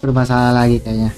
Bermasalah lagi kayaknya.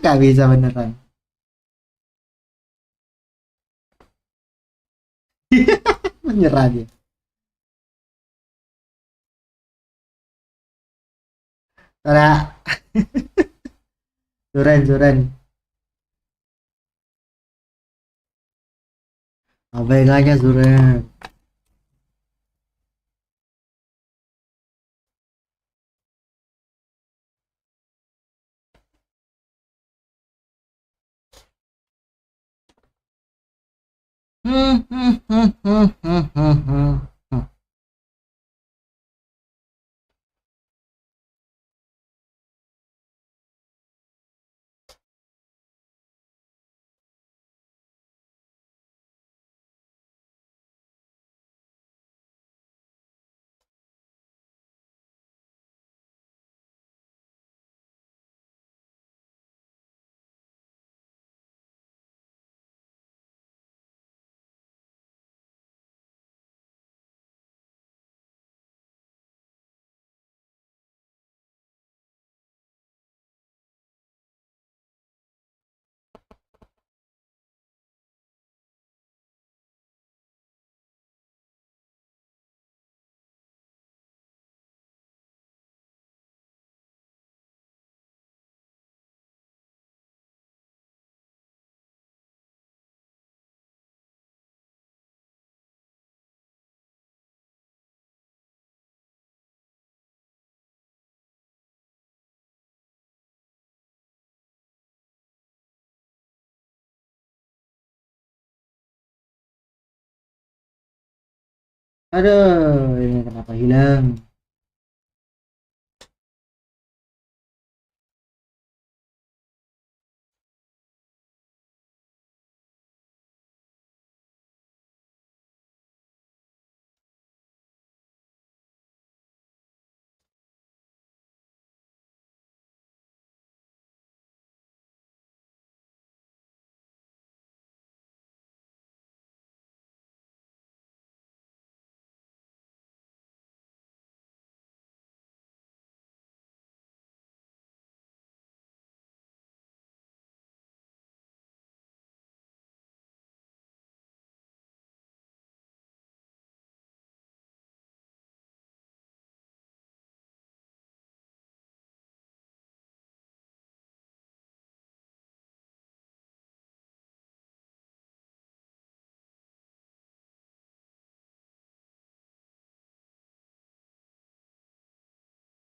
Gak bisa beneran. Menyerah dia. Ora, Suren, Suren. Abaikan aja Suren. Aduh, ini kenapa hilang?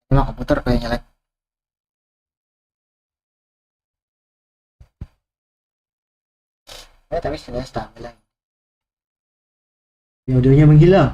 Emang komputer kayak nyelek. Tapi sudah stabil lagi. Audionya menghilang.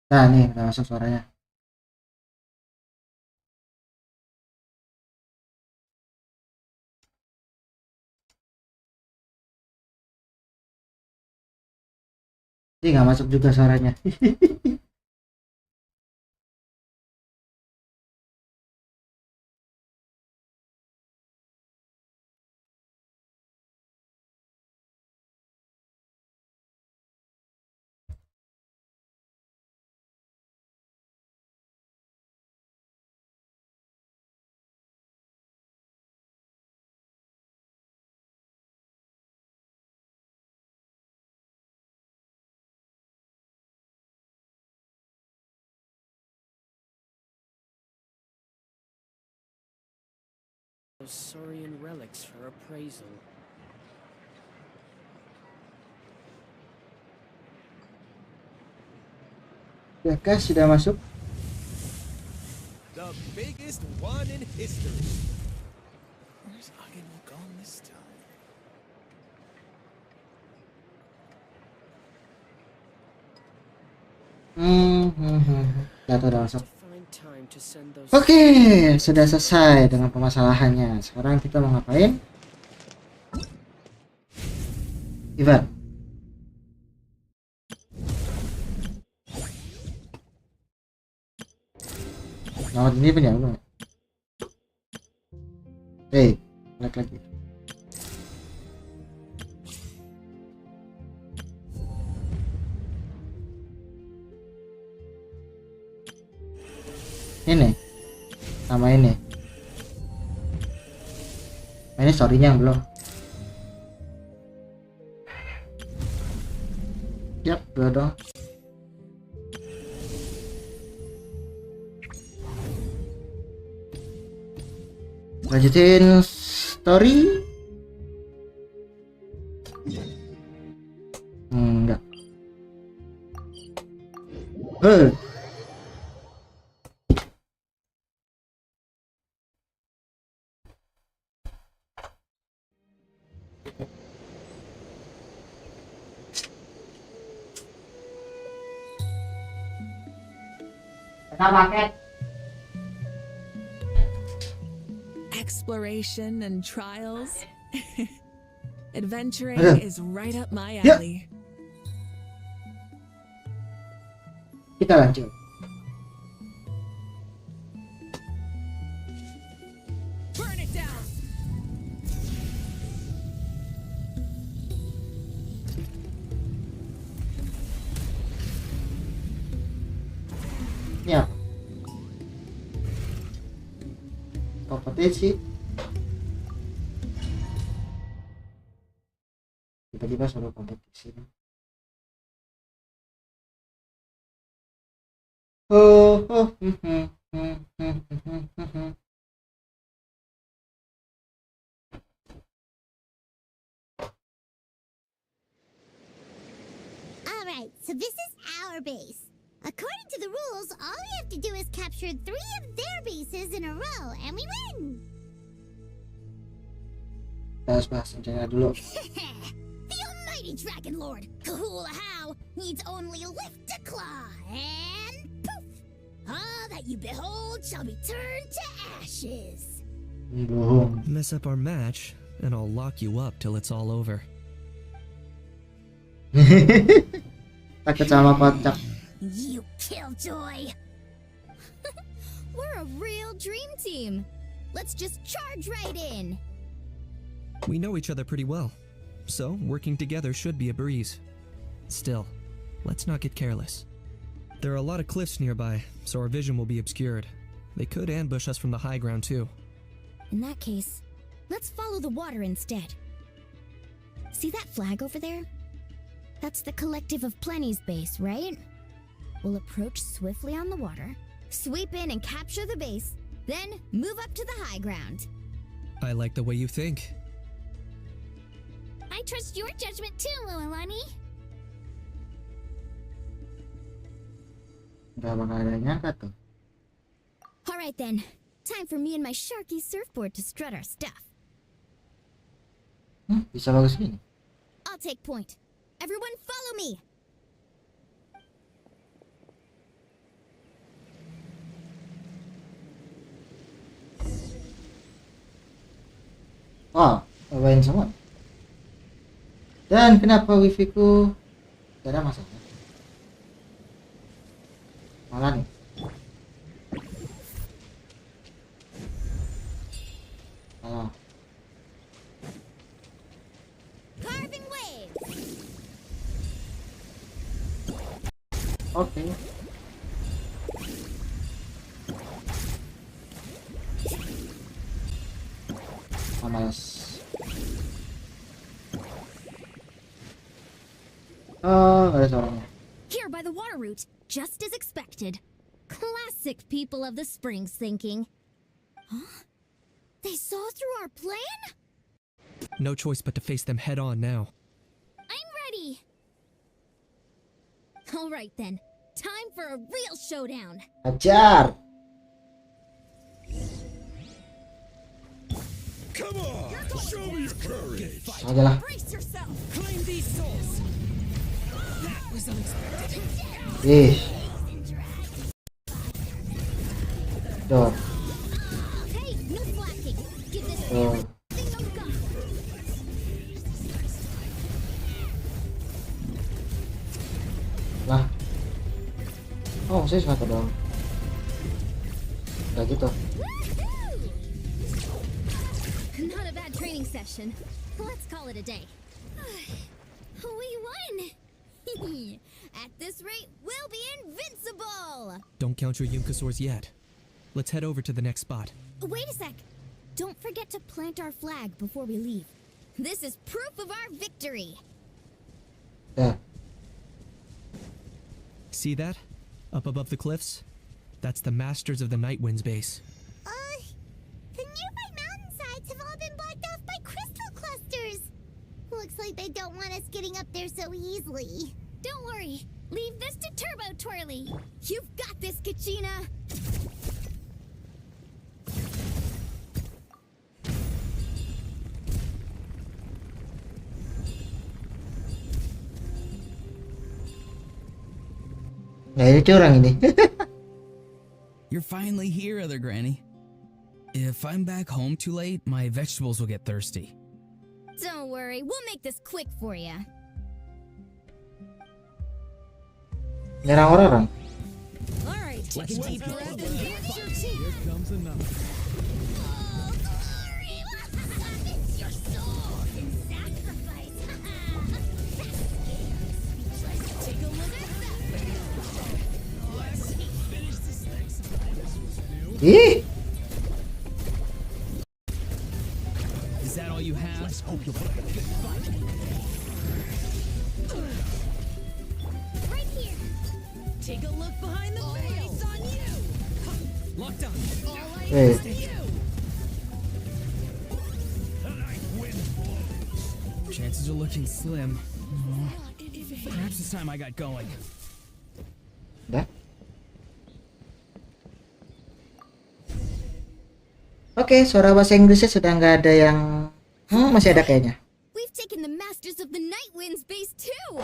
Nah, nih udah masuk suaranya. Ini nggak masuk juga suaranya. Those saurian relics for appraisal. Ya guys, sudah masuk. The biggest one in history. Where's Hagen gone this time? Ya tuh udah masuk. To find time to send those. Oke, sudah selesai dengan permasalahannya. Sekarang kita mau ngapain? Event. Lewat ini punya gue. Like lagi. Ini sama ini. Ini story-nya yang belum. Yap, udah dong. Lanjutin story. Enggak. Kita paket. Exploration and trials. Adventuring is right up my Yeah. alley. Kita lanjut. Burn it down. Ini apa? Kompetisi. Tiba-tiba suruh kompetisi. Alright, so this is our base. According to the rules, all we have to do is capture 3 of their bases in a row, and we win! Kita harus bahas rencana dulu. The almighty Dragon Lord, Kahula How, needs only a lift to claw, and poof! All that you behold shall be turned to ashes. Bohong. Mess up our match, and I'll lock you up till it's all over. Takut sama kocak. You killjoy! We're a real dream team. Let's just charge right in. We know each other pretty well, so working together should be a breeze. Still, let's not get careless. There are a lot of cliffs nearby, so our vision will be obscured. They could ambush us from the high ground too. In that case, let's follow the water instead. See that flag over there? That's the Collective of Plenty's base, right? We'll approach swiftly on the water, sweep in and capture the base, then move up to the high ground. I like the way you think. I trust your judgment too, Lualani. Gak bakal ada yang nyangka tuh. Alright then, time for me and my Sharky surfboard to strut our stuff. Bisa bagus gini. I'll take point. Everyone follow me! Oh, cobain semua. Dan kenapa wifi ku tidak ada masalah? Malah nih. Oh. Carving waves. Oke. Malas. Oh, nggak ada suaranya. Here by the water route, just as expected. Classic people of the springs thinking. Huh? They saw through our plan? No choice but to face them head on now. I'm ready. All right then. Time for a real showdown. Ajar. Come on, show me your courage. Aja lah. Brace yourself! Claim these souls! That was unexpected. Ih. Dor. Hey, no flacking. Give this Dor. thing no gun. Lah. Oh, saya suka dong. Kayak gitu. Not a bad training session. Let's call it a day. We won! At this rate, we'll be invincible! Don't count your Yunkasaurs yet. Let's head over to the next spot. Wait a sec. Don't forget to plant our flag before we leave. This is proof of our victory. Ya. See that? Up above the cliffs? That's the Masters of the Night Winds base. The nearby mountainsides have all been blocked off by crystal clusters. Looks like they don't want us getting up there so easily. Don't worry. Leave this to Turbo Twirly. You've got this, Kachina. Nah, ini curang ini. You're finally here, other granny. If I'm back home too late, my vegetables will get thirsty. Don't worry. We'll make this quick for you. Nyerang orang. All right, take a deep breath and get your teeth. Here comes another. Oh, glory! It's your soul in sacrifice. Take a look at that. Ih. Is that all you have? Right here. Take a look behind the veil. It's on you. Locked on. Eh. Chances are looking slim. Perhaps it's time I got going. Udah. Oke, suara bahasa Inggrisnya sudah nggak ada yang masih ada kayaknya. We've taken the Masters of the Night Winds base too.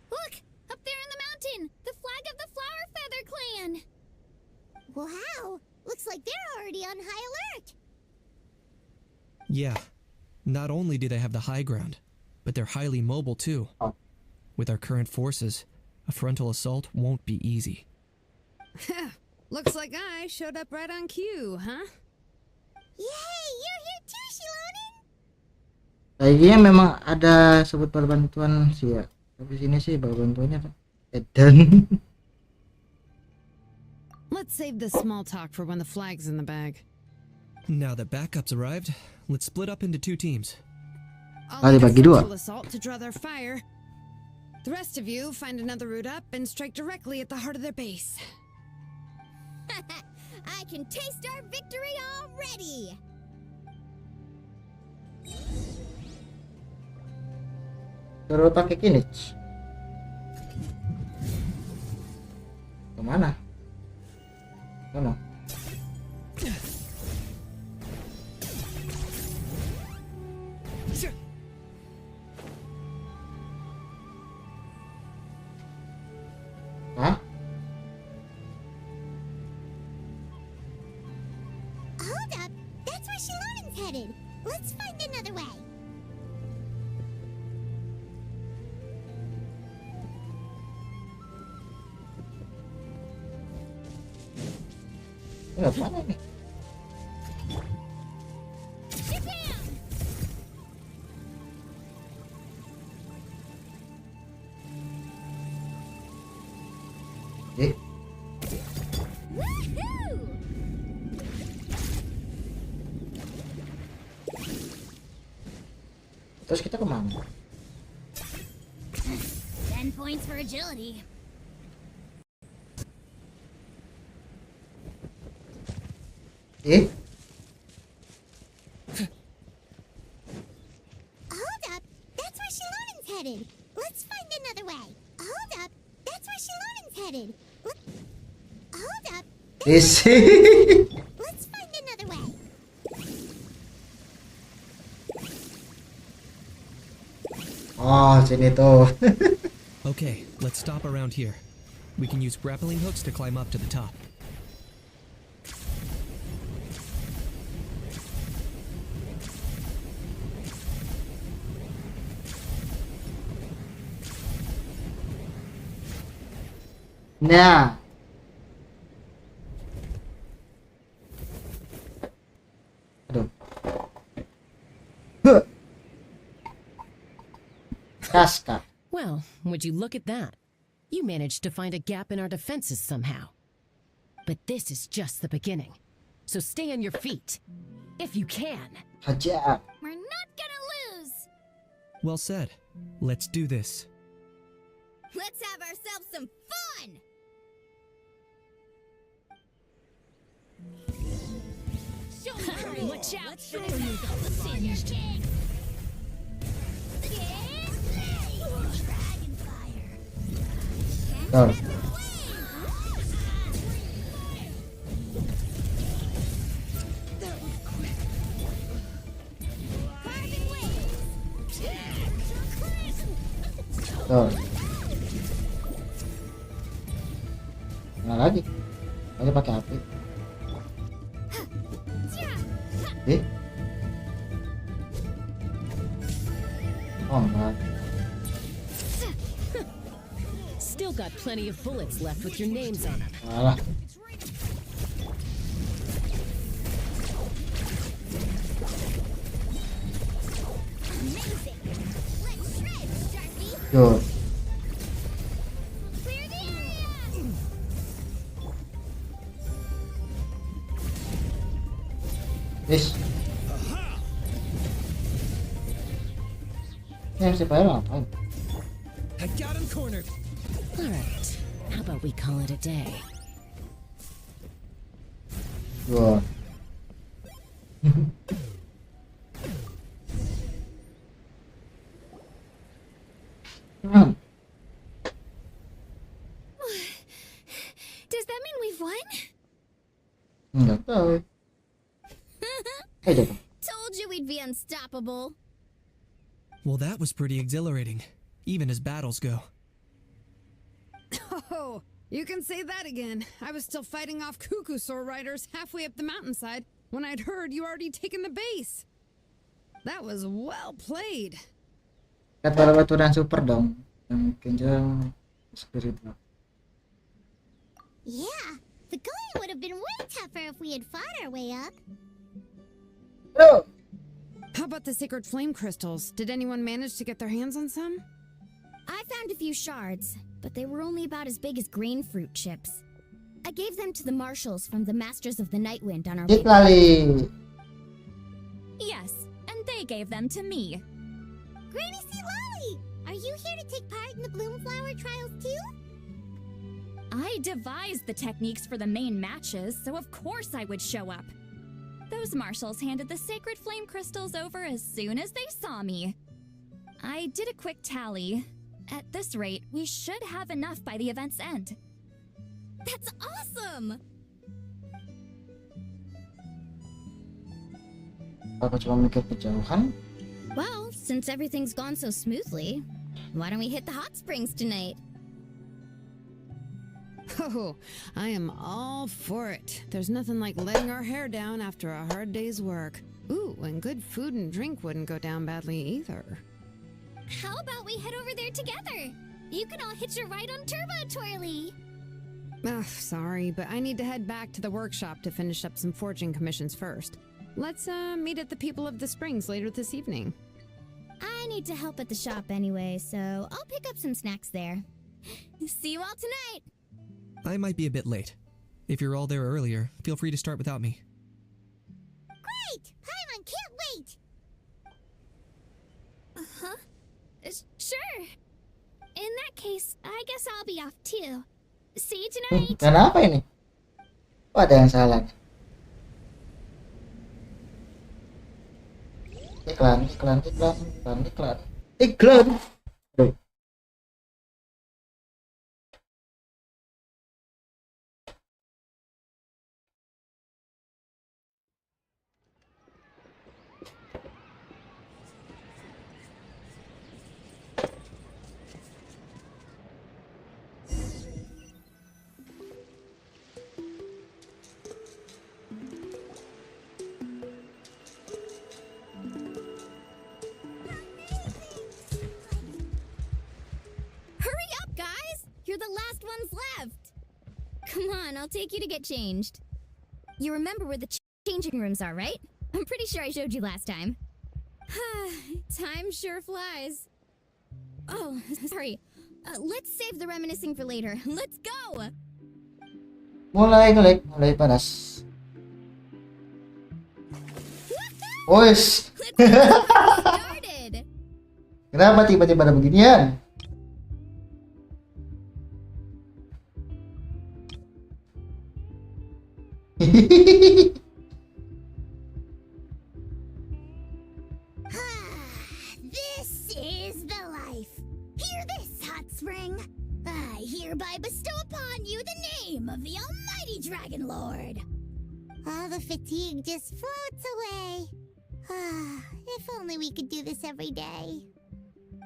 Look, up there in the mountain, the flag of the Flower Feather Clan. Wow, looks like they're already on high alert. Yeah. Not only do they have the high ground, but they're highly mobile too. Oh. With our current forces, a frontal assault won't be easy. Looks like I showed up right on cue, huh? Yay, you're here too, Shilonen. Kayaknya memang ada sebut bantuan sih ya. Tapi sini sih bantuannya Edan. Let's save the small talk for when the flag's in the bag. Now that backup's arrived, let's split up into two teams. I'll Kali lead a bagi dua. frontal assault to draw their fire. The rest of you find another route up and strike directly at the heart of their base. I can taste our victory already. Suruh pakai kinich. Kemana? Mana? Hah? Hold up, that's where Shilonen's headed. Let's find another way. Mana nih? Eh, Woohoo! terus kita kemana? 10 points for agility. Eh, Hold up, that's where Shilonen's headed. Let's find another way. Hold up, that's where Shilonen's headed. Hold up, this. let's find another way. Oh, sini tuh. Okay, let's stop around here. We can use grappling hooks to climb up to the top. Nah. Aduh. Huh. Kaska. Well, would you look at that? You managed to find a gap in our defenses somehow. But this is just the beginning. So stay on your feet. If you can. Hajar. We're not gonna lose. Well said. Let's do this. Let's have ourselves some fun. Watch out! Dragon fire. Tuh. Carbon wave. Tuh. Mana lagi? Lagi pakai api. Eh? Oh enggak. Still got plenty of bullets left with your names on them. Alah. Amazing. Let's shred, Sharpie. Tuh. Clear the area. Wis. Ini si Pak ngapain? I got him cornered. All right. How about we call it a day? Wah. Hmm. Does that mean we've won? Nggak tahu. Coba. Told you we'd be unstoppable. Well, that was pretty exhilarating, even as battles go. Oh, you can say that again. I was still fighting off cuckoo sword riders halfway up the mountainside when I'd heard you already taken the base. That was well played. Kata baturan super dong. Yang kencang spiritual. Yeah, the going would have been way tougher if we had fought our way up. Oh. How about the sacred flame crystals? Did anyone manage to get their hands on some? I found a few shards, but they were only about as big as grain fruit chips. I gave them to the marshals from the Masters of the Nightwind on our way. Kali. Yes, and they gave them to me. Granny C. Lolly, are you here to take part in the Bloomflower trials too? I devised the techniques for the main matches, so of course I would show up. Those marshals handed the sacred flame crystals over as soon as they saw me. I did a quick tally. At this rate, we should have enough by the event's end. That's awesome! Apa cuma mikir kejauhan? Well, since everything's gone so smoothly, why don't we hit the hot springs tonight? Oh, I am all for it. There's nothing like letting our hair down after a hard day's work. Ooh, and good food and drink wouldn't go down badly either. How about we head over there together? You can all hitch a ride on Turbo Twirly. Ugh, sorry, but I need to head back to the workshop to finish up some forging commissions first. Let's meet at the People of the Springs later this evening. I need to help at the shop anyway, so I'll pick up some snacks there. See you all tonight! I might be a bit late. If you're all there earlier, feel free to start without me. Great! Paimon can't wait! Uh-huh. Sure. In that case, I guess I'll be off too. See you tonight. Kenapa ini? Oh, ada yang salah. Iklan. Aduh. Hurry up, guys! You're the last ones left! Come on, I'll take you to get changed. You remember where the changing rooms are, right? I'm pretty sure I showed you last time. Time sure flies. Oh, sorry. Let's save the reminiscing for later. Let's go! Mulai panas. Wes. Let's get started! Kenapa tiba-tiba ada beginian? This is the life. Hear this, hot spring. I hereby bestow upon you the name of the almighty Dragon Lord. All the fatigue just floats away. If only we could do this every day.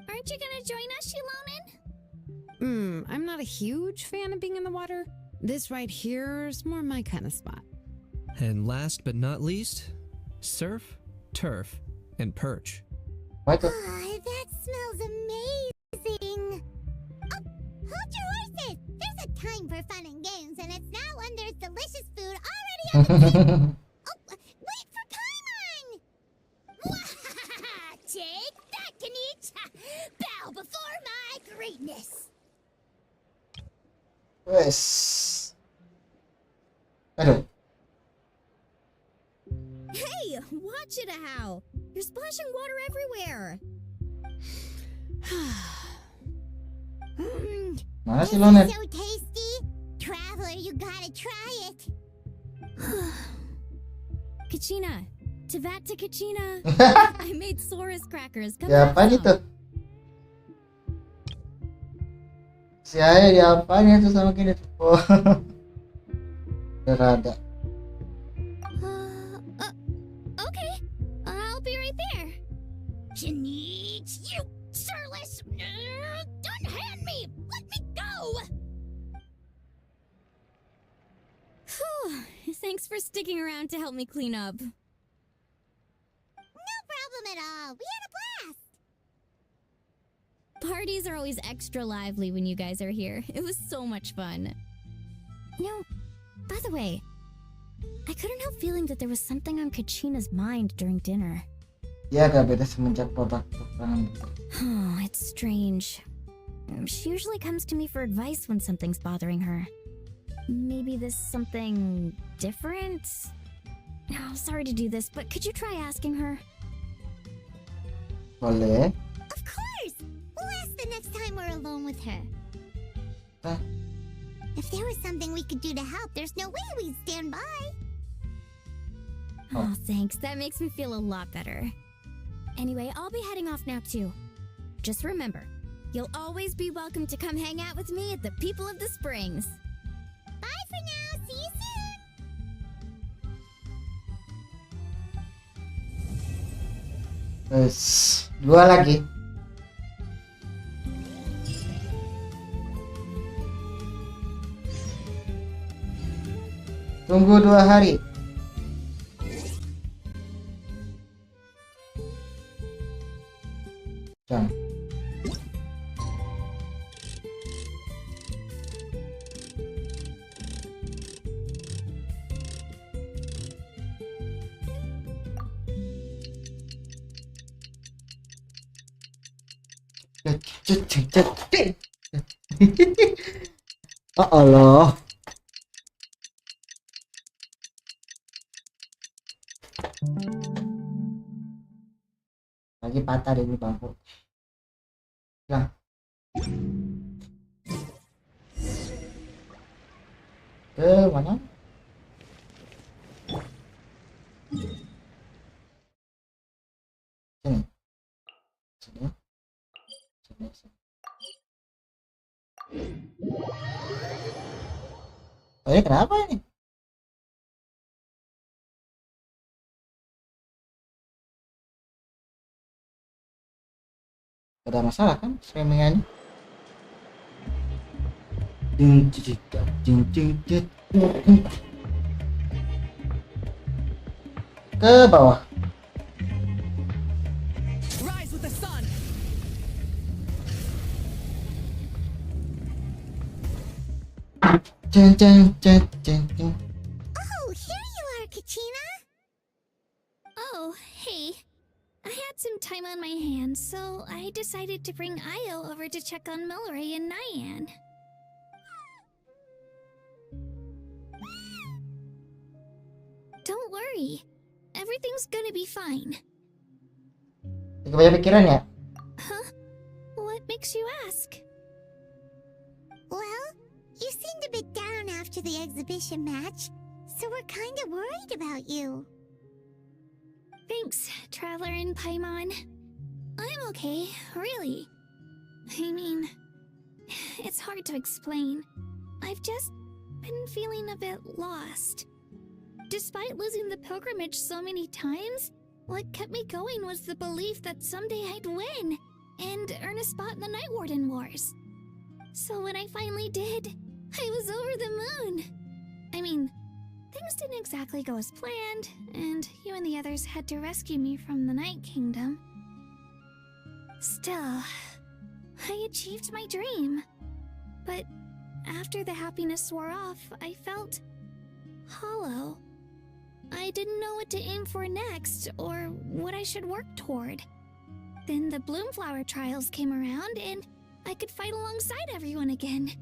Aren't you gonna join us, Shilonen? I'm not a huge fan of being in the water. This right here is more my kind of spot. And last but not least, surf, turf, and perch. What? That smells amazing. Oh, hold your horses. There's a time for fun and games, and it's now when there's delicious food already on the table. Oh, wait for Paimon! Take that, Kanich! Bow before my greatness. Wes. Aduh. Hey, watch it, how! You're splashing water everywhere! Mana sih This lo, Net? is so tasty. Traveler, you gotta try it. Kachina! Tavat to Kachina! I made Sora's crackers. Come Ya have apa some. itu? Si Ayah diapain itu sama gini? Oh. Rada. Okay. I'll be right there. Kanich, you sirless! Unhand me! Let me go! Phew, thanks for sticking around to help me clean up. No problem at all. We had a blast. Parties are always extra lively when you guys are here. It was so much fun. You know, by the way, I couldn't help feeling that there was something on Kachina's mind during dinner. Ya agak beda semenjak babak pertama. Oh, it's strange. She usually comes to me for advice when something's bothering her. Maybe this something different? Oh, sorry to do this, but could you try asking her? Boleh. Of course. We'll ask the next time we're alone with her. Hah? If there was something we could do to help, there's no way we'd stand by. Oh, thanks. That makes me feel a lot better. Anyway, I'll be heading off now too. Just remember, you'll always be welcome to come hang out with me at the People of the Springs. Bye for now. See you soon. Terus dua lagi. Tunggu 2 hari. Jangan. Oh Allah. Lagi patah deh ini bangku. Hilang. Ke mana? Sini. Sini. Sini. Sini. Oh, ini kenapa ini? Ada masalah kan streamingannya? Ke bawah. Rise with the sun. Oh, here you are, Kachina. Oh, hey. I had some time on my hands, so I decided to bring Io over to check on Mulray and Nyan. Don't worry. Everything's gonna be fine. Banyak pikiran ya? Huh? What makes you ask? Well, you seemed a bit down after the exhibition match, so we're kind of worried about you. Thanks, Traveler and Paimon. I'm okay, really. I mean, it's hard to explain. I've just been feeling a bit lost. Despite losing the pilgrimage so many times, what kept me going was the belief that someday I'd win and earn a spot in the Night Warden Wars. So when I finally did, I was over the moon. I mean, things didn't exactly go as planned, and you and the others had to rescue me from the Night Kingdom. Still, I achieved my dream. But after the happiness wore off, I felt hollow. I didn't know what to aim for next, or what I should work toward. Then the Bloomflower trials came around, and I could fight alongside everyone again.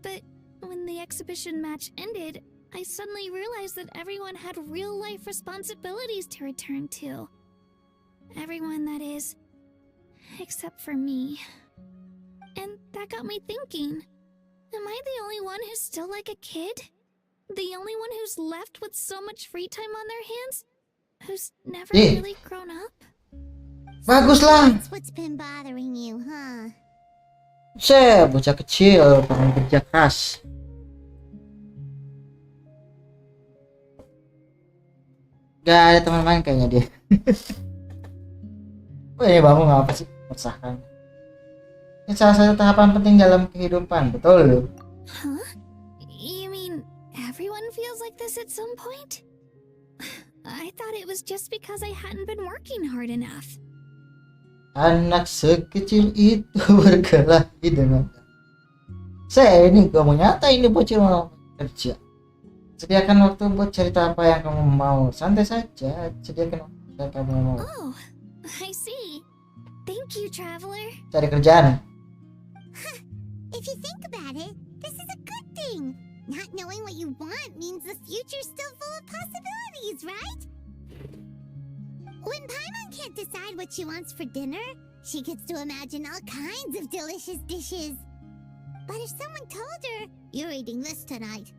But when the exhibition match ended, I suddenly realized that everyone had real-life responsibilities to return to. Everyone, that is. Except for me. And that got me thinking. Am I the only one who's still like a kid? The only one who's left with so much free time on their hands? Who's never really grown up? Baguslah. That's what's been bothering you, huh? Bocah kecil pengen kerja keras. Gak ada teman main kayaknya dia. Oh ini bangun ngapa sih? Meresahkan. Ini salah satu tahapan penting dalam kehidupan, betul? Huh? You mean everyone feels like this at some point? I thought it was just because I hadn't been working hard enough. Anak sekecil itu berkelahi dengan saya ini gak mau nyata ini bocil mau kerja. Sediakan waktu buat cerita apa yang kamu mau. Santai saja, sediakan waktu yang kamu mau. Oh, I see. Thank you, Traveler. Cari kerjaan. If you think about it, this is a good thing. Not knowing what you want means the future's still full of possibilities, right? When Paimon can't decide what she wants for dinner, she gets to imagine all kinds of delicious dishes. But if someone told her, "You're eating this tonight,"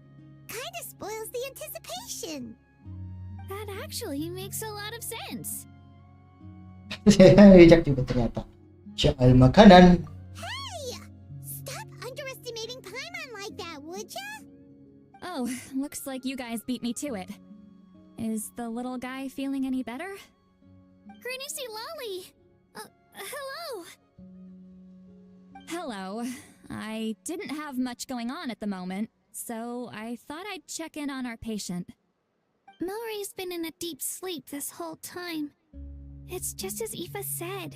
kinda spoils the anticipation. That actually makes a lot of sense. Bijak juga ternyata. Soal makanan. Hey! Stop underestimating Paimon like that, would ya? Oh, looks like you guys beat me to it. Is the little guy feeling any better? Granny C. Lolly! Hello! Hello. I didn't have much going on at the moment, So I thought I'd check in on our patient. Mallory's been in a deep sleep this whole time. It's just as Aoife said.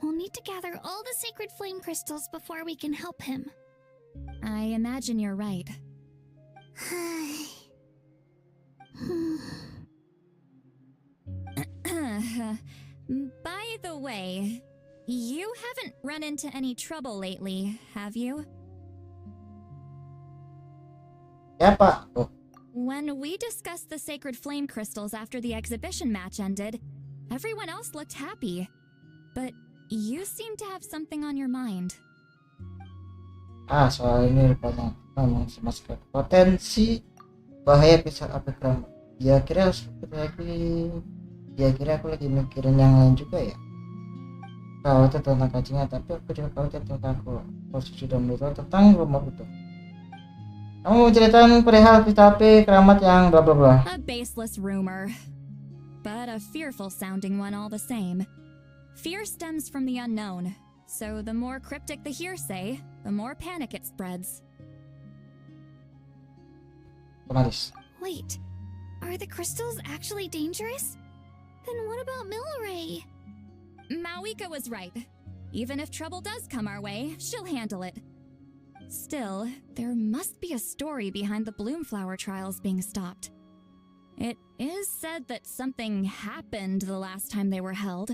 We'll need to gather all the sacred flame crystals before we can help him. I imagine you're right. By the way, you haven't run into any trouble lately, have you? Ya Pak. Oh, When we discussed the sacred flame crystals after the exhibition match ended, everyone else looked happy. But you seem to have something on your mind. soal ini rupanya ngomong sama sekali. Potensi bahaya bisa keramat. Dia kira aku lagi mikirin yang lain juga ya. Kau itu tentang kancingnya, tapi aku juga kau tentang aku. Kau sudah menurut tentang rumah itu. Kamu mau ceritain perihal tapi keramat yang bla bla bla. A baseless rumor, but a fearful sounding one all the same. Fear stems from the unknown, so the more cryptic the hearsay, the more panic it spreads. Otomatis. Wait, are the crystals actually dangerous? Then what about Milray? Mawika was right. Even if trouble does come our way, she'll handle it. Still, there must be a story behind the Bloomflower trials being stopped. It is said that something happened the last time they were held.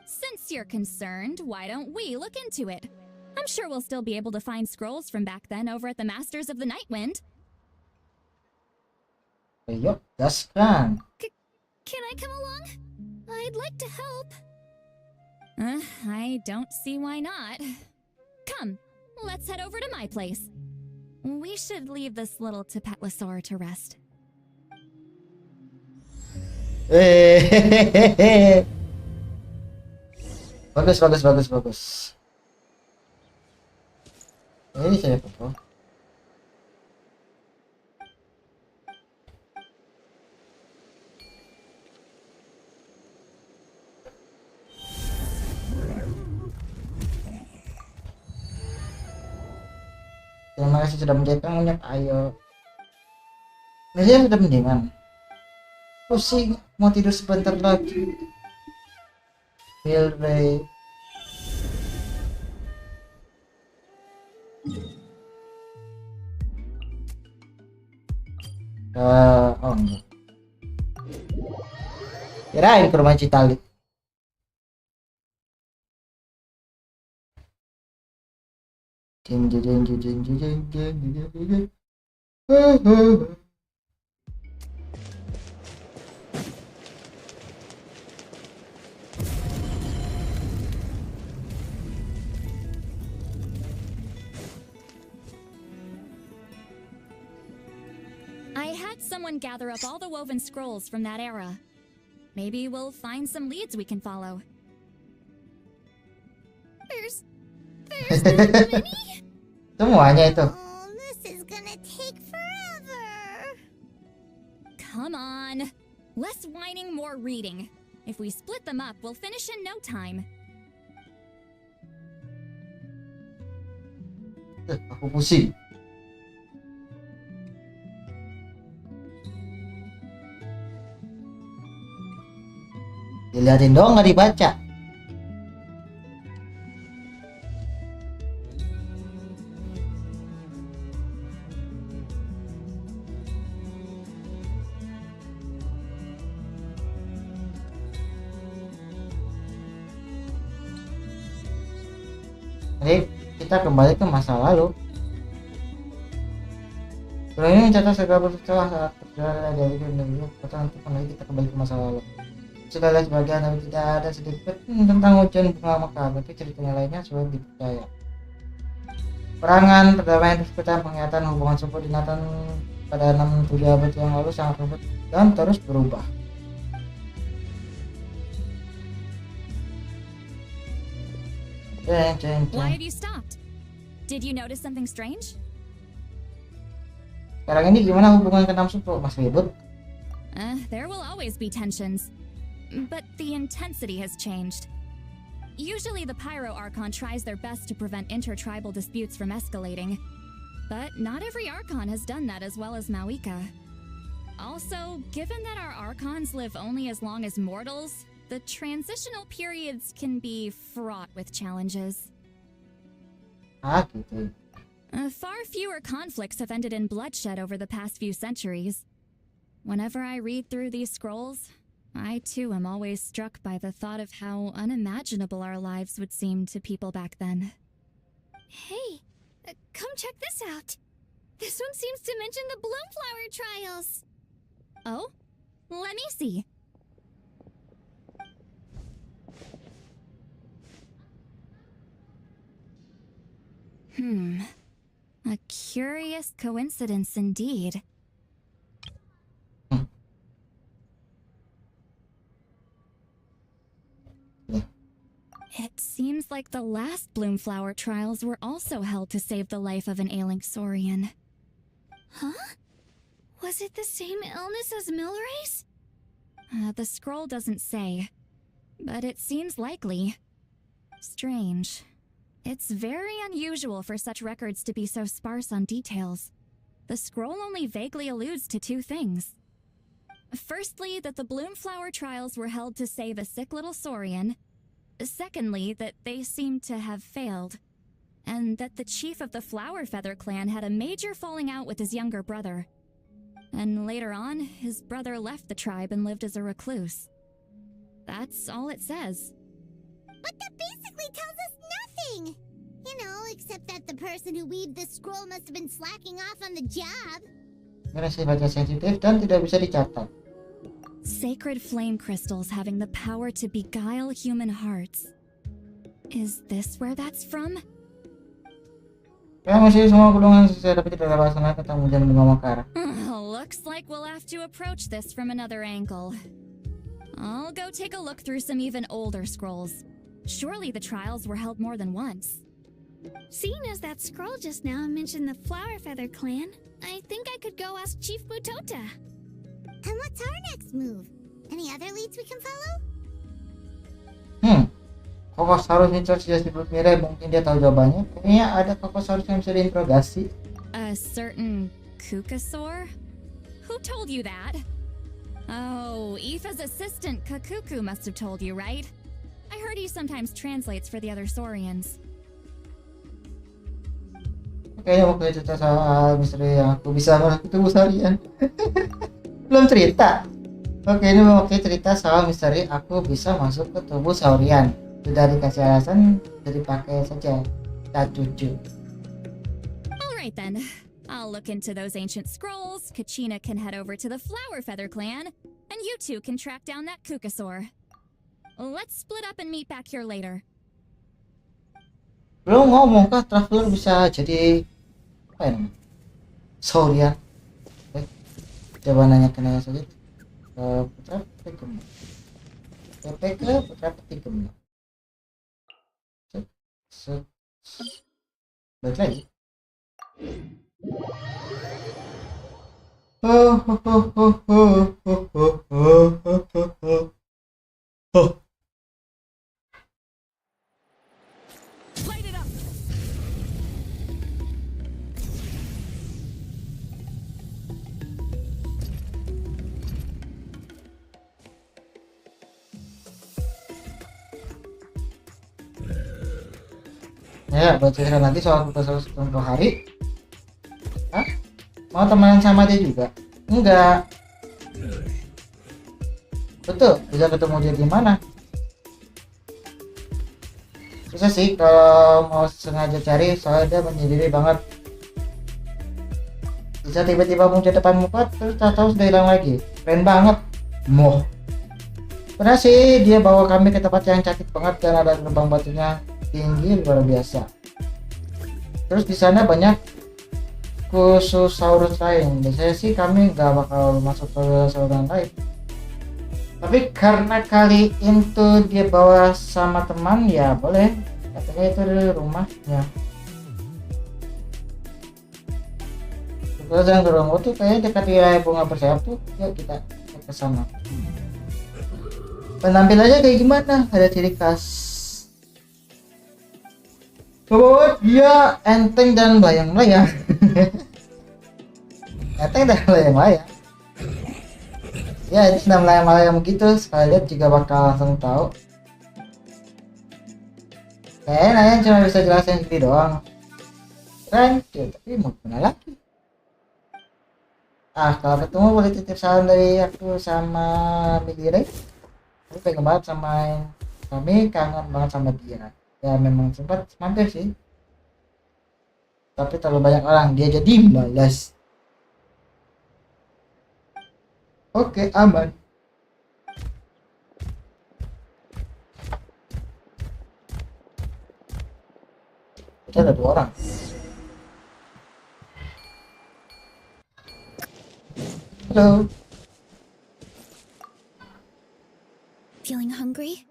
Since you're concerned, why don't we look into it? I'm sure we'll still be able to find scrolls from back then over at the Masters of the Nightwind. Ayo, gaskan. Can I come along? I'd like to help. I don't see why not. Come, let's head over to my place. We should leave this little Tapetlosaur to rest. Bagus. Ini saya foto. Terima kasih sudah menjadikan minyak. Ayo. Ini sudah mendingan. Pusing, mau tidur sebentar lagi. Milray. Oh enggak. Kirain ke rumah Citali. Jeng. I had someone gather up all the woven scrolls from that era. Maybe we'll find some leads we can follow. There's that many? Semuanya itu. Oh, this is gonna take forever. Come on. Less whining, more reading. If we split them up, we'll finish in no time. Aku pusing. Dilihatin dong, nggak dibaca. Jadi kita kembali ke masa lalu. Film ini mencatat segala bersetelah saat berjalan dari Indonesia. Untuk kembali kita kembali ke masa lalu. Segala sebagian tapi tidak ada sedikit tentang hujan bunga mekar, tapi ceritanya lainnya sulit dipercaya. Perangan perdamaian sekitar penglihatan hubungan subordinatan pada 6-7 abad yang lalu sangat rumit dan terus berubah. Why have you stopped? Did you notice something strange? Sekarang ini gimana hubungan ke-6 suku? Masih ribut? There will always be tensions. But the intensity has changed. Usually the Pyro Archon tries their best to prevent intertribal disputes from escalating. but not every Archon has done that as well as Mawika. Also, given that our Archons live only as long as mortals, the transitional periods can be fraught with challenges. Gitu. Far fewer conflicts have ended in bloodshed over the past few centuries. Whenever I read through these scrolls, I too am always struck by the thought of how unimaginable our lives would seem to people back then. Hey, come check this out. This one seems to mention the Bloomflower trials. Oh? Let me see. A curious coincidence indeed. It seems like the last Bloomflower trials were also held to save the life of an ailing Saurian. Huh? Was it the same illness as Milrace? The scroll doesn't say, but it seems likely. Strange. It's very unusual for such records to be so sparse on details. The scroll only vaguely alludes to two things. Firstly, that the Bloomflower trials were held to save a sick little Saurian. Secondly, that they seem to have failed. And that the chief of the Flower Feather clan had a major falling out with his younger brother. And later on, his brother left the tribe and lived as a recluse. That's all it says. But that basically tells us nothing! You know, except that the person who weaved the scroll must have been slacking off on the job. Masih baca sensitif dan tidak bisa dicatat. Sacred flame crystals having the power to beguile human hearts. Is this where that's from? Ya, masih semua golongan sesuai tapi tidak ada bahasan tentang hujan bunga mekar. Looks like we'll have to approach this from another angle. I'll go take a look through some even older scrolls. Surely the trials were held more than once. Seeing as that scroll just now mentioned the Flower Feather clan, I think I could go ask Chief Mutota. And what's our next move? Any other leads we can follow? Kokosaurus ini sudah disebut Mirai, mungkin dia tahu jawabannya. Kayaknya ada Kokosaurus yang bisa diinterogasi. A certain Kukasaur? Who told you that? Oh, Aoife's assistant Kakuku must have told you, right? I heard he sometimes translates for the other Saurians. Kayaknya mau cerita soal misteri yang aku bisa ketemu Saurian. Belum cerita. Oke, ini mau cerita soal misteri aku bisa masuk ke tubuh Saurian. Sudah dikasih alasan, jadi pakai saja. Kita cucu. Alright then. I'll look into those ancient scrolls, Kachina can head over to the Flower Feather clan, and you two can track down that Kukasaur. Let's split up and meet back here later. Belum ngomong kah traveler bisa jadi apa ya? Saurian. Coba nanya saja. Putra Petikum. PPK Putra Petikum. Balik lagi. Light it up! Ya, buat cerita lagi soal Kokosaurus tempoh hari. Hah? Mau temenan sama dia juga? Enggak. Betul, bisa ketemu dia di mana? Bisa sih kalau mau sengaja cari, soalnya dia menyendiri banget. Bisa tiba-tiba muncul depan muka, terus tahu sudah hilang lagi. Keren banget. Moh. Pernah sih dia bawa kami ke tempat yang cantik banget dan ada gerbang batunya tinggi luar biasa. Terus di sana banyak Kususaurus lain. Biasanya sih kami nggak bakal masuk ke saluran lain. Tapi karena kali itu dia bawa sama teman, ya boleh. Katanya itu di rumahnya. Terus yang gerombo tuh kayaknya dekat wilayah bunga bersayap tuh. Yuk kita ke sana. Penampilannya kayak gimana? Ada ciri khas. Oh, dia enteng dan melayang-layang. Enteng dan melayang-layang. Ya, ini sudah melayang-layang begitu. Sekali lihat juga bakal langsung tahu. Kayaknya cuma bisa jelasin gitu doang. Keren, tapi mau gimana lagi? Kalau ketemu boleh titip salam dari aku sama Migire. Aku pengen banget sama kami, kangen banget sama dia. Ya memang sempat mampir sih. Tapi terlalu banyak orang, dia jadi malas. Oke, aman. Kita ada 2 orang. Halo. Feeling hungry?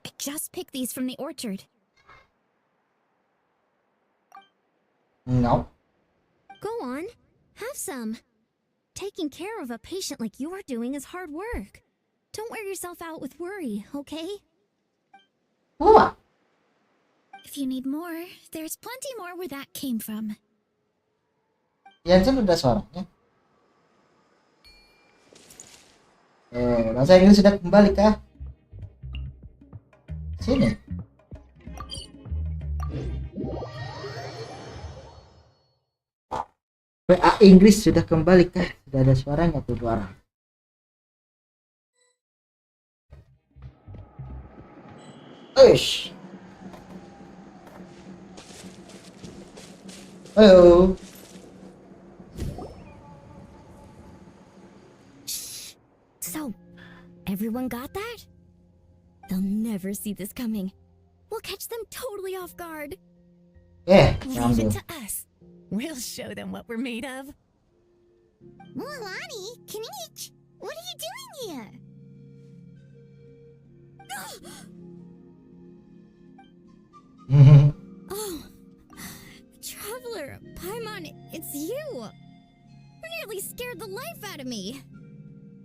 I just picked these from the orchard. No. Go on, have some. Taking care of a patient like you are doing is hard work. Don't wear yourself out with worry, okay? Wah. If you need more, there's plenty more where that came from. Genshin udah suaranya. Bahasa Inggris sudah kembali kah? Sini. PA Inggris sudah kembali kah? Sudah ada suaranya tuh 2 orang. Eish. Halo. So, everyone got that? They'll never see this coming. We'll catch them totally off guard. Leave it to us. We'll show them what we're made of. Mulani, Kinich, what are you doing here? Oh, Traveler, Paimon, it's you. You nearly scared the life out of me.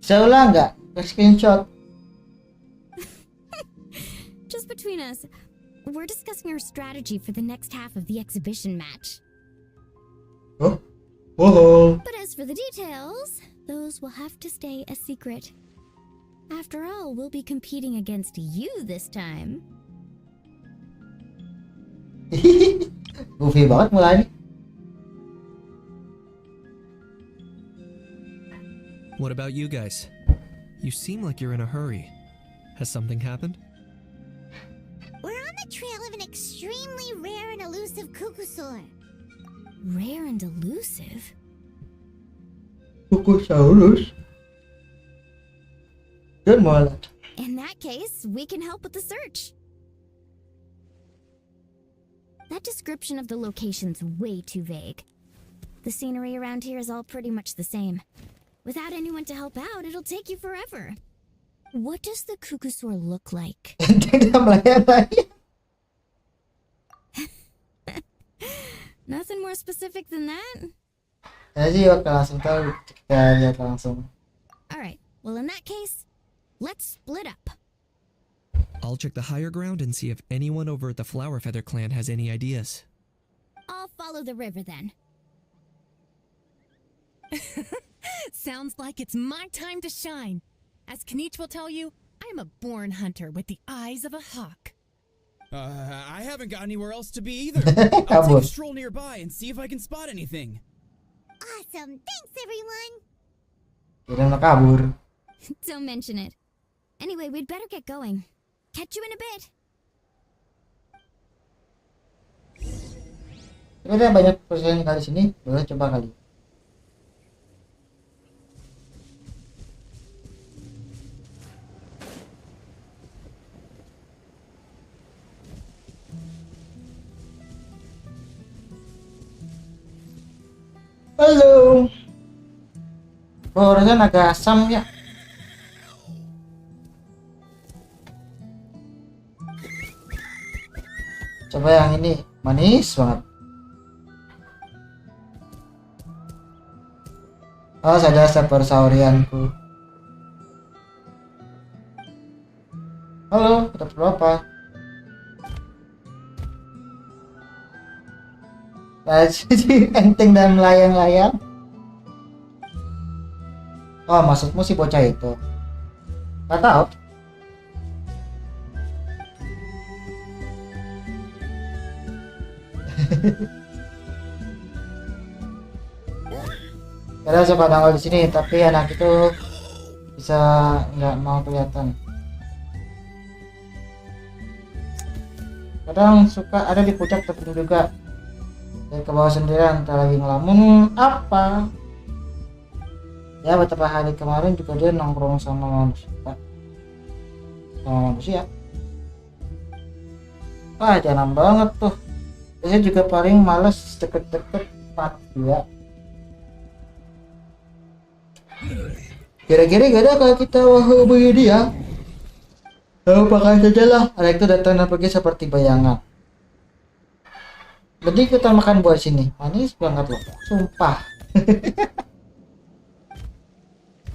Bisa ulang nggak? Ke screenshot. Just between us, we're discussing our strategy for the next half of the exhibition match. Oh. Whoa. But as for the details, those will have to stay a secret. After all, we'll be competing against you this time. Goofy banget mulai. What about you guys? You seem like you're in a hurry. Has something happened? We're on the trail of an extremely rare and elusive cuckoosaur. Rare and elusive? Kukusaurus. Good morning. In that case, we can help with the search. That description of the location's way too vague. The scenery around here is all pretty much the same. Without anyone to help out, it'll take you forever. What does the cuckoosaur look like? Nothing more specific than that? Alright, well in that case, let's split up. I'll check the higher ground and see if anyone over at the Flower Feather clan has any ideas. I'll follow the river then. Sounds like it's my time to shine. As Kinich will tell you, I'm a born hunter with the eyes of a hawk. I haven't got anywhere else to be either. I'll take a stroll nearby and see if I can spot anything. Awesome, thanks everyone. Kira kabur. Don't mention it. Anyway, we'd better get going. Catch you in a bit. Ada banyak persen kali sini, boleh coba kali. Halo. Rasanya agak asam ya. Coba yang ini manis banget. Oh, ada saurianku. Halo, ada berapa? Enteng dan melayang-layang. Oh, maksudmu si bocah itu? Gak tahu. Kadang suka nongol di sini, tapi anak itu bisa nggak mau kelihatan. Kadang suka ada di puncak tertentu juga. Dan ke bawah sendirian, entah lagi ngelamun apa. Ya beberapa hari kemarin juga dia nongkrong sama manusia. Wah, jarang banget tuh. Biasanya juga paling males deket-deket dia. Kira-kira gak ada kalau kita hubungi dia. Lalu pakai sajalah. Ada itu datang dan pergi seperti bayangan. Jadi kita makan buah sini. Manis banget loh. Sumpah.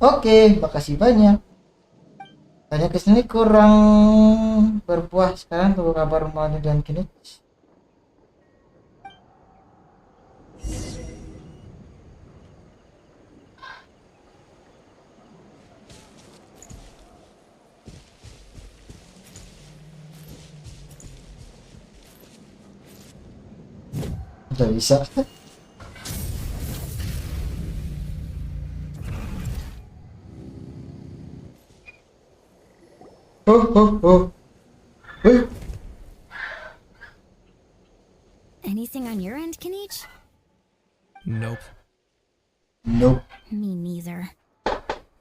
Oke, makasih banyak. Tanya kesini kurang berbuah. Sekarang tunggu kabar rumahnya dan kini. Udah bisa. Anything on your end, Kenichi? Nope. Nope. Me neither.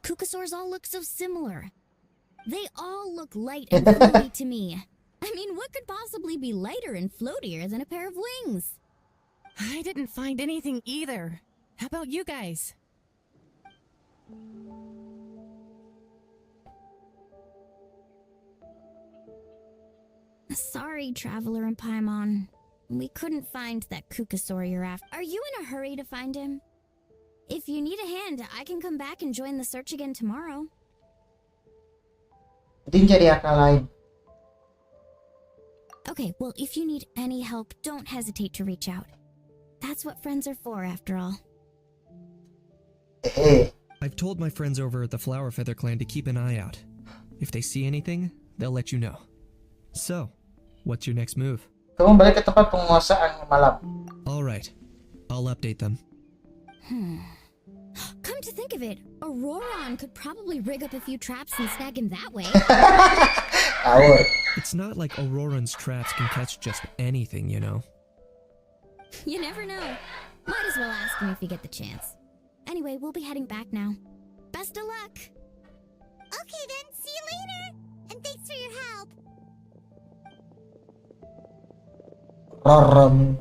Kukasaurs all look so similar. They all look light and floaty to me. I mean, what could possibly be lighter and floatier than a pair of wings? I didn't find anything either. How about you guys? Sorry, Traveler and Paimon. We couldn't find that Kukasaur you're after. Are you in a hurry to find him? If you need a hand, I can come back and join the search again tomorrow. Penting cari akal lain. Okay, well, if you need any help, don't hesitate to reach out. That's what friends are for, after all. I've told my friends over at the Flower Feather Clan to keep an eye out. If they see anything, they'll let you know. So, what's your next move? Kamu balik ke tempat penguasaan malam. Alright, I'll update them. Come to think of it, Auroron could probably rig up a few traps and snag him that way. It's not like Auroran's traps can catch just anything, you know. You never know. Might as well ask him if you get the chance. Anyway, we'll be heading back now. Best of luck! Okay then, see you later! And thanks for your help! Roron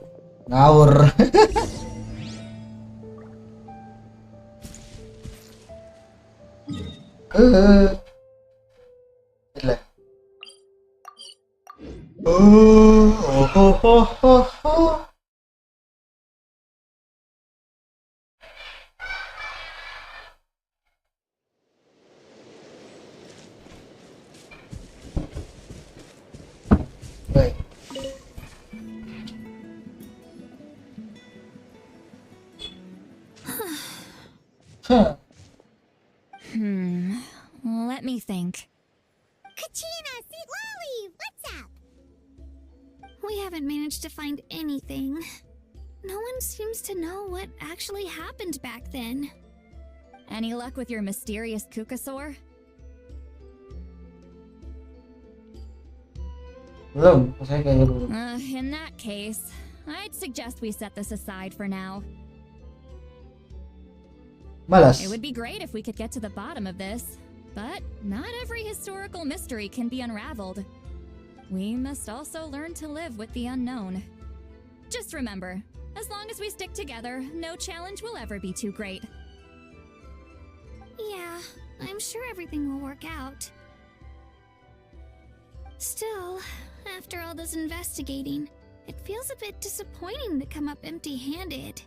ngawur. Gila. Oh. Baik. Let me think. Kachina, Sweet Lolly, what's up? We haven't managed to find anything. No one seems to know what actually happened back then. Any luck with your mysterious Kukasaur? Belum, saya kayaknya belum. In that case, I'd suggest we set this aside for now. Malas. It would be great if we could get to the bottom of this, but not every historical mystery can be unraveled. We must also learn to live with the unknown. Just remember, as long as we stick together, no challenge will ever be too great. Yeah, I'm sure everything will work out. Still, after all this investigating, it feels a bit disappointing to come up empty-handed.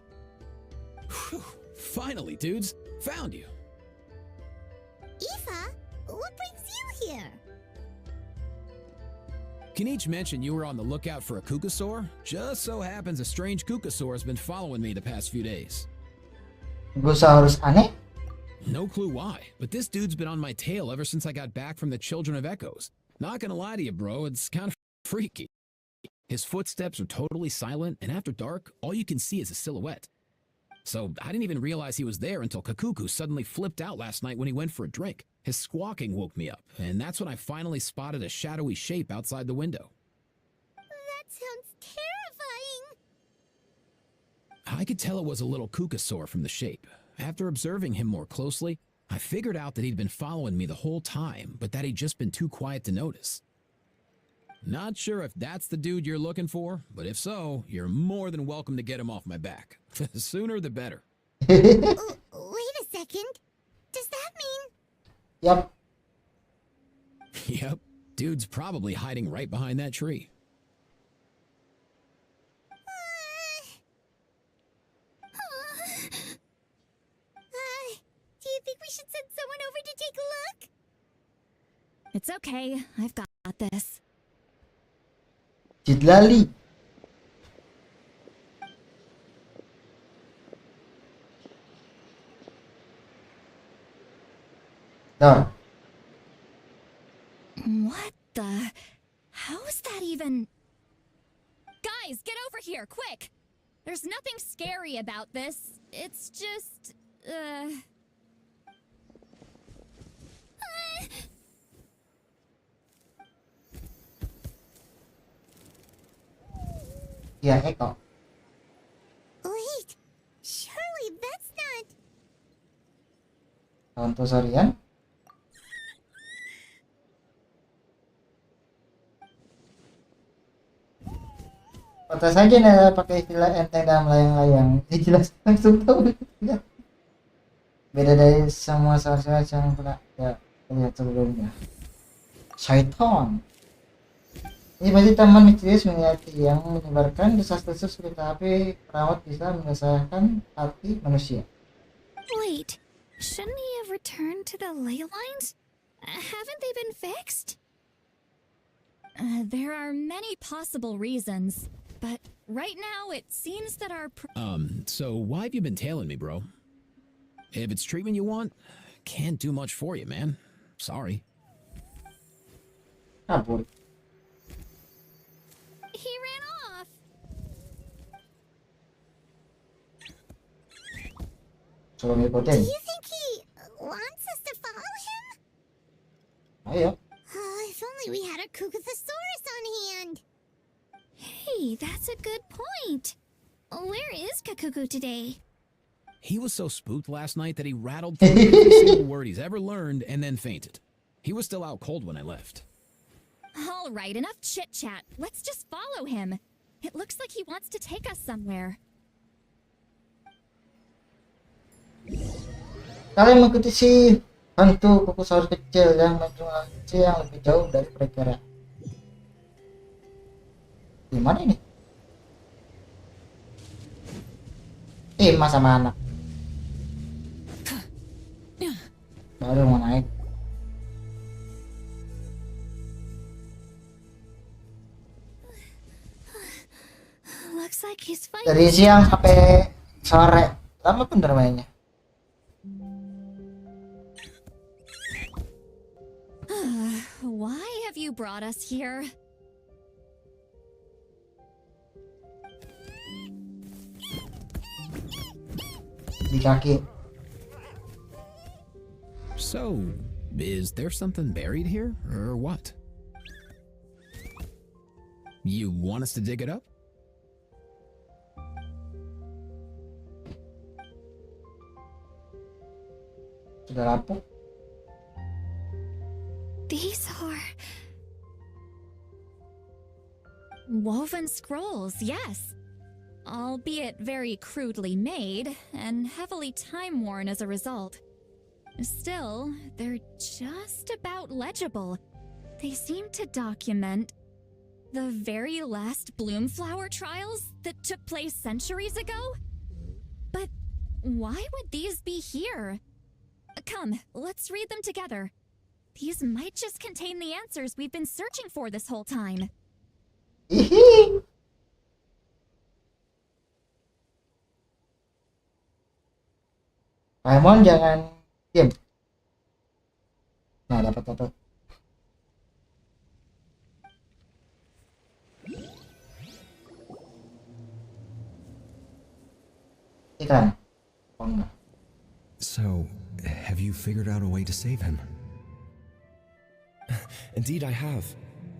Finally, dudes, found you. Aoife, what brings you here? Can each mention you were on the lookout for a kukasaur? Just so happens a strange kukasaur has been following me the past few days. Dinosaurus aneh? No clue why, but this dude's been on my tail ever since I got back from the Children of Echoes. Not gonna lie to you, bro, it's kind of freaky. His footsteps are totally silent, and after dark, all you can see is a silhouette. So I didn't even realize he was there until Kakuku suddenly flipped out last night when he went for a drink. His squawking woke me up, and that's when I finally spotted a shadowy shape outside the window. That sounds terrifying. I could tell it was a little kukasaur from the shape. After observing him more closely, I figured out that he'd been following me the whole time, but that he'd just been too quiet to notice. Not sure if that's the dude you're looking for, but if so, you're more than welcome to get him off my back. The sooner the better. Wait a second. Does that mean... Yep. Yep, dude's probably hiding right behind that tree. Do you think we should send someone over to take a look? It's okay. I've got this. Jidlali. Dar. What the? How's that even? Guys, get over here, quick! There's nothing scary about this. It's just, Ya, Eko. Wait, surely that's not... Untuk Sorian. Kata saja nih pakai istilah enteng dan melayang-layang. Ini jelas langsung tahu. Ya. Beda dari semua source yang pernah ya lihat sebelumnya. Syaitan. Ini pasti taman misterius mengingati yang menyebarkan desas-desus kereta api perawat bisa menyelesaikan hati manusia. Wait, shouldn't he have returned to the ley lines? Haven't they been fixed? there are many possible reasons, but right now it seems that our So why have you been tailing me, bro? If it's treatment you want, can't do much for you, man. Sorry. Kabur. He ran off. Suruh Do ngikutin. you think he wants us to follow him? Ayo. If only we had a Kugathosaurus on hand. Hey, that's a good point. Where is Kakuku today? He was so spooked last night that he rattled through every single word he's ever learned and then fainted. He was still out cold when I left. All right, enough chit-chat. Let's just follow him. It looks like he wants to take us somewhere. Kalian mengikuti si hantu kukusaurus kecil yang menjual yang lebih jauh dari perkiraan. Di mana ini? Mas sama anak. Baru mau naik. Looks like he's fighting. Dari siang sampai sore. Lama bener mainnya. Why have you brought us here? Di kaki. So, is there something buried here, or what? You want us to dig it up? Sudah lapuk. These are... Woven scrolls, yes. Albeit very crudely made, and heavily time-worn as a result. Still, they're just about legible. They seem to document the very last bloom flower trials that took place centuries ago? But why would these be here? Come, let's read them together. These might just contain the answers we've been searching for this whole time. Hihi. Paimon jangan diam. Nah, dapat apa? Iklan. Oh, enggak. So, have you figured out a way to save him? Indeed, I have.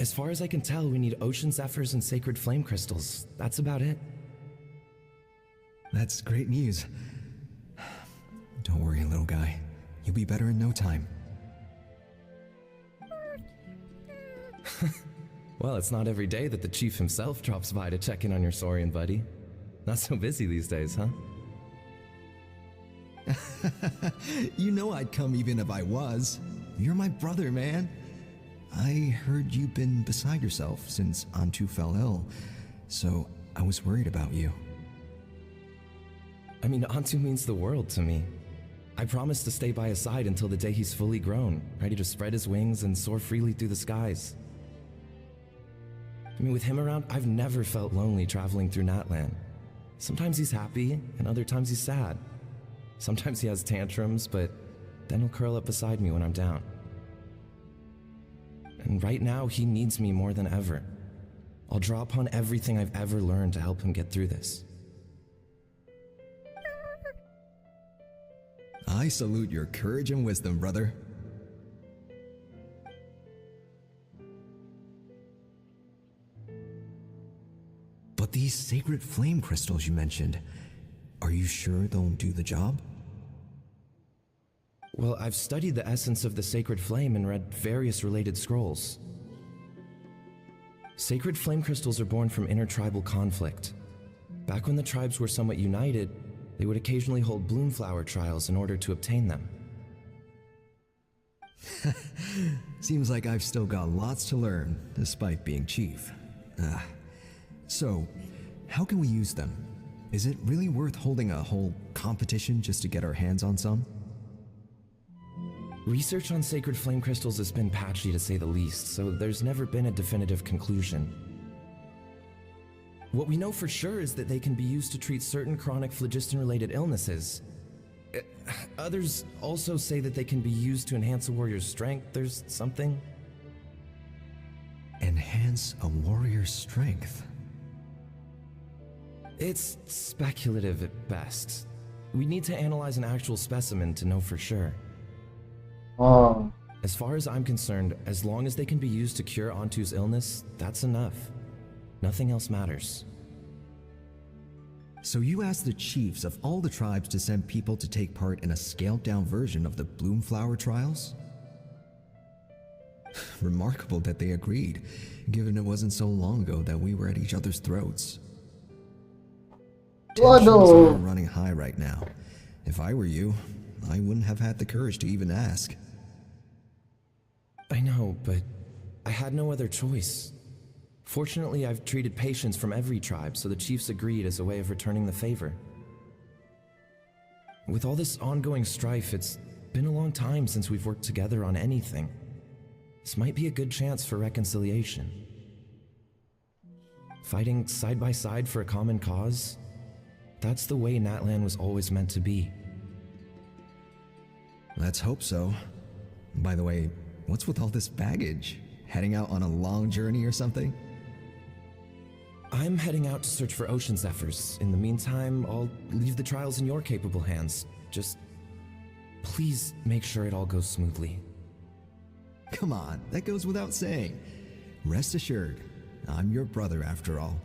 As far as I can tell, we need ocean zephyrs and sacred flame crystals. That's about it. That's great news. Don't worry, little guy. You'll be better in no time. Well, it's not every day that the chief himself drops by to check in on your Saurian buddy. Not so busy these days, huh? You know I'd come even if I was. You're my brother, man. I heard you've been beside yourself since Antu fell ill, so I was worried about you. I mean, Antu means the world to me. I promised to stay by his side until the day he's fully grown, ready to spread his wings and soar freely through the skies. I mean, with him around, I've never felt lonely traveling through Natlan. Sometimes he's happy, and other times he's sad. Sometimes he has tantrums, but then he'll curl up beside me when I'm down. And right now, he needs me more than ever. I'll draw upon everything I've ever learned to help him get through this. I salute your courage and wisdom, brother. But these sacred flame crystals you mentioned, are you sure they'll do the job? Well, I've studied the essence of the sacred flame and read various related scrolls. Sacred flame crystals are born from intertribal conflict. Back when the tribes were somewhat united, they would occasionally hold bloom flower trials in order to obtain them. Seems like I've still got lots to learn, despite being chief. So, how can we use them? Is it really worth holding a whole competition just to get our hands on some? Research on sacred flame crystals has been patchy to say the least, so there's never been a definitive conclusion. What we know for sure is that they can be used to treat certain chronic phlogiston-related illnesses. Others also say that they can be used to enhance a warrior's strength. There's something. Enhance a warrior's strength? It's speculative at best. We need to analyze an actual specimen to know for sure. Oh. As far as I'm concerned, as long as they can be used to cure Antu's illness, that's enough. Nothing else matters. So you asked the chiefs of all the tribes to send people to take part in a scaled-down version of the bloom flower trials? Remarkable that they agreed, given it wasn't so long ago that we were at each other's throats. Tensions are running high right now. If I were you, I wouldn't have had the courage to even ask. I know, but I had no other choice. Fortunately, I've treated patients from every tribe, so the chiefs agreed as a way of returning the favor. With all this ongoing strife, it's been a long time since we've worked together on anything. This might be a good chance for reconciliation. Fighting side by side for a common cause? That's the way Natlan was always meant to be. Let's hope so. By the way, what's with all this baggage? Heading out on a long journey or something? I'm heading out to search for ocean zephyrs. In the meantime, I'll leave the trials in your capable hands. Just please make sure it all goes smoothly. Come on, that goes without saying. Rest assured, I'm your brother after all.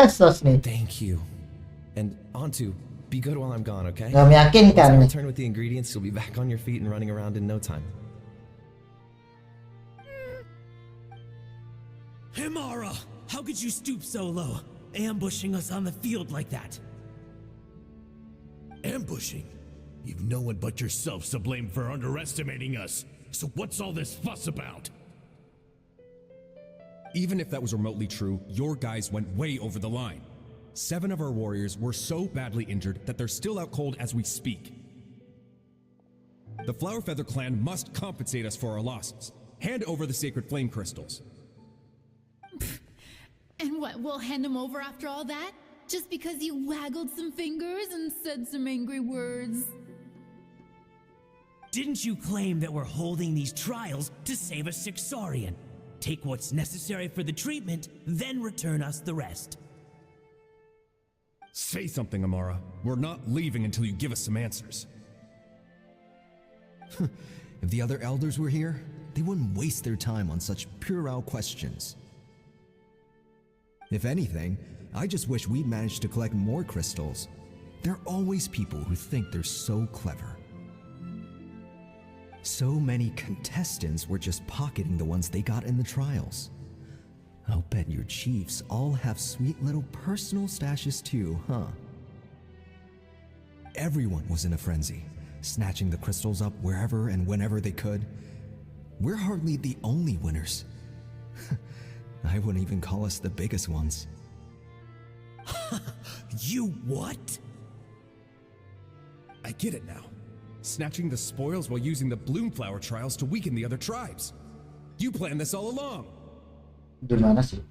So sweet. Thank you. And Antu, be good while I'm gone, okay? Gak meyakinkan Once I nih. return with the ingredients, you'll be back on your feet and running around in no time. Himara! How could you stoop so low, ambushing us on the field like that? Ambushing? You've no one but yourself to blame for underestimating us. So what's all this fuss about? Even if that was remotely true, your guys went way over the line. 7 of our warriors were so badly injured that they're still out cold as we speak. The Flower Feather clan must compensate us for our losses. Hand over the sacred flame crystals. And what, we'll hand him over after all that? Just because you waggled some fingers and said some angry words? Didn't you claim that we're holding these trials to save a sick Saurian? Take what's necessary for the treatment, then return us the rest. Say something, Amara. We're not leaving until you give us some answers. If the other elders were here, they wouldn't waste their time on such puerile questions. If anything, I just wish we'd managed to collect more crystals. There are always people who think they're so clever. So many contestants were just pocketing the ones they got in the trials. I'll bet your chiefs all have sweet little personal stashes too, huh? Everyone was in a frenzy, snatching the crystals up wherever and whenever they could. We're hardly the only winners. I wouldn't even call us the biggest ones. You what? I get it now. Snatching the spoils while using the Bloomflower trials to weaken the other tribes. You planned this all along. Gimana sih?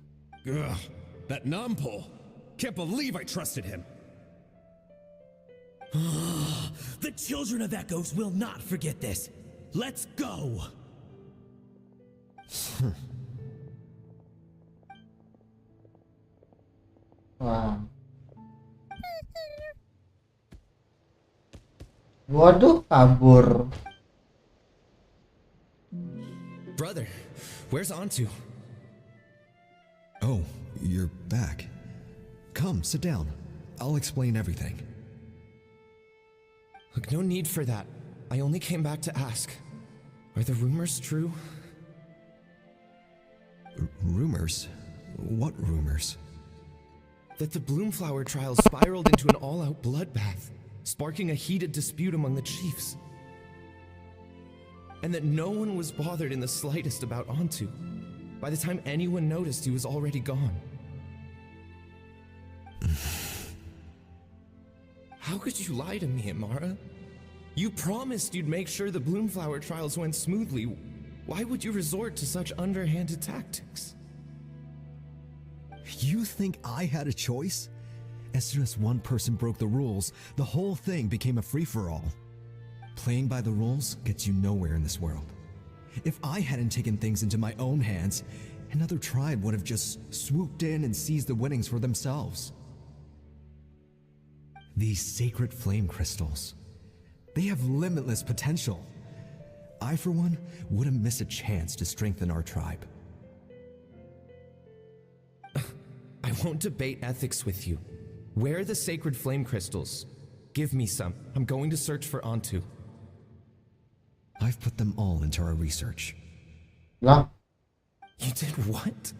Ugh, that Nampol. Can't believe I trusted him. The children of Echoes will not forget this. Let's go. Wah. Waduh, kabur. Brother, where's Antu? Oh, you're back. Come, sit down. I'll explain everything. Look, no need for that. I only came back to ask. Are the rumors true? Rumors? What rumors? That the Bloomflower trials spiraled into an all-out bloodbath, sparking a heated dispute among the chiefs. And that no one was bothered in the slightest about Antu. By the time anyone noticed, he was already gone. How could you lie to me, Amara? You promised you'd make sure the Bloomflower trials went smoothly. Why would you resort to such underhanded tactics? You think I had a choice? As soon as one person broke the rules, the whole thing became a free-for-all. Playing by the rules gets you nowhere in this world. If I hadn't taken things into my own hands, another tribe would have just swooped in and seized the winnings for themselves. These sacred flame crystals, they have limitless potential. I, for one, wouldn't miss a chance to strengthen our tribe. I won't debate ethics with you. Where are the sacred flame crystals? Give me some. I'm going to search for Antu. I've put them all into our research. Lah. You did what?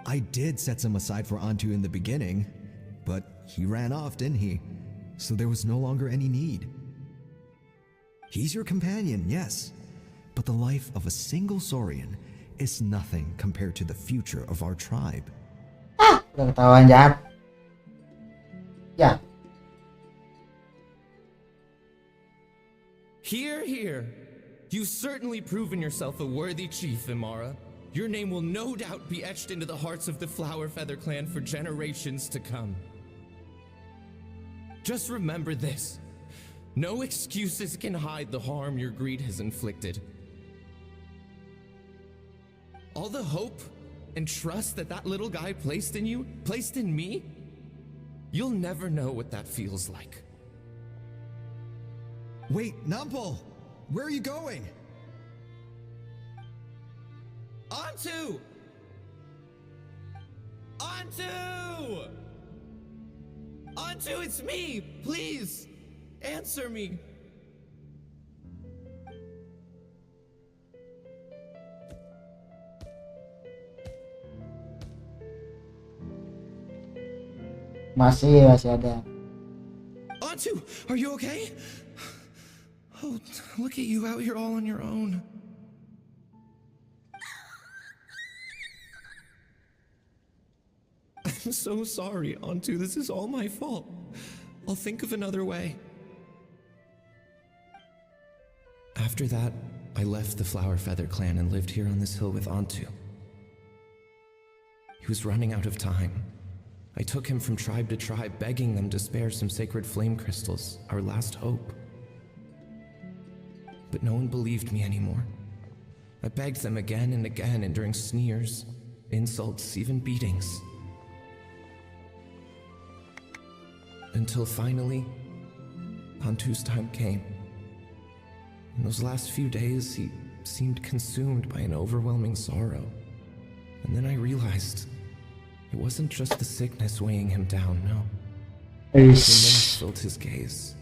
I did set some aside for Antu in the beginning, but he ran off, didn't he? So there was no longer any need. He's your companion, yes, but the life of a single Saurian is nothing compared to the future of our tribe. Ah, udah ketahuan jahat. Ya. Here, here. You've certainly proven yourself a worthy chief, Imara. Your name will no doubt be etched into the hearts of the Flower Feather clan for generations to come. Just remember this. No excuses can hide the harm your greed has inflicted. All the hope and trust that that little guy placed in you, placed in me, you'll never know what that feels like. Wait, Nampol! Where are you going? Antu! Antu! Antu, it's me! Please, answer me. Masih ada. Antu, are you okay? Oh, look at you out here all on your own. I'm so sorry, Antu. This is all my fault. I'll think of another way. After that, I left the Flower Feather clan and lived here on this hill with Antu. He was running out of time. I took him from tribe to tribe, begging them to spare some sacred flame crystals, our last hope. But no one believed me anymore. I begged them again and again, enduring sneers, insults, even beatings. Until finally, Antu's time came. In those last few days, he seemed consumed by an overwhelming sorrow. And then I realized it wasn't just the sickness weighing him down, no. Remorse filled his gaze.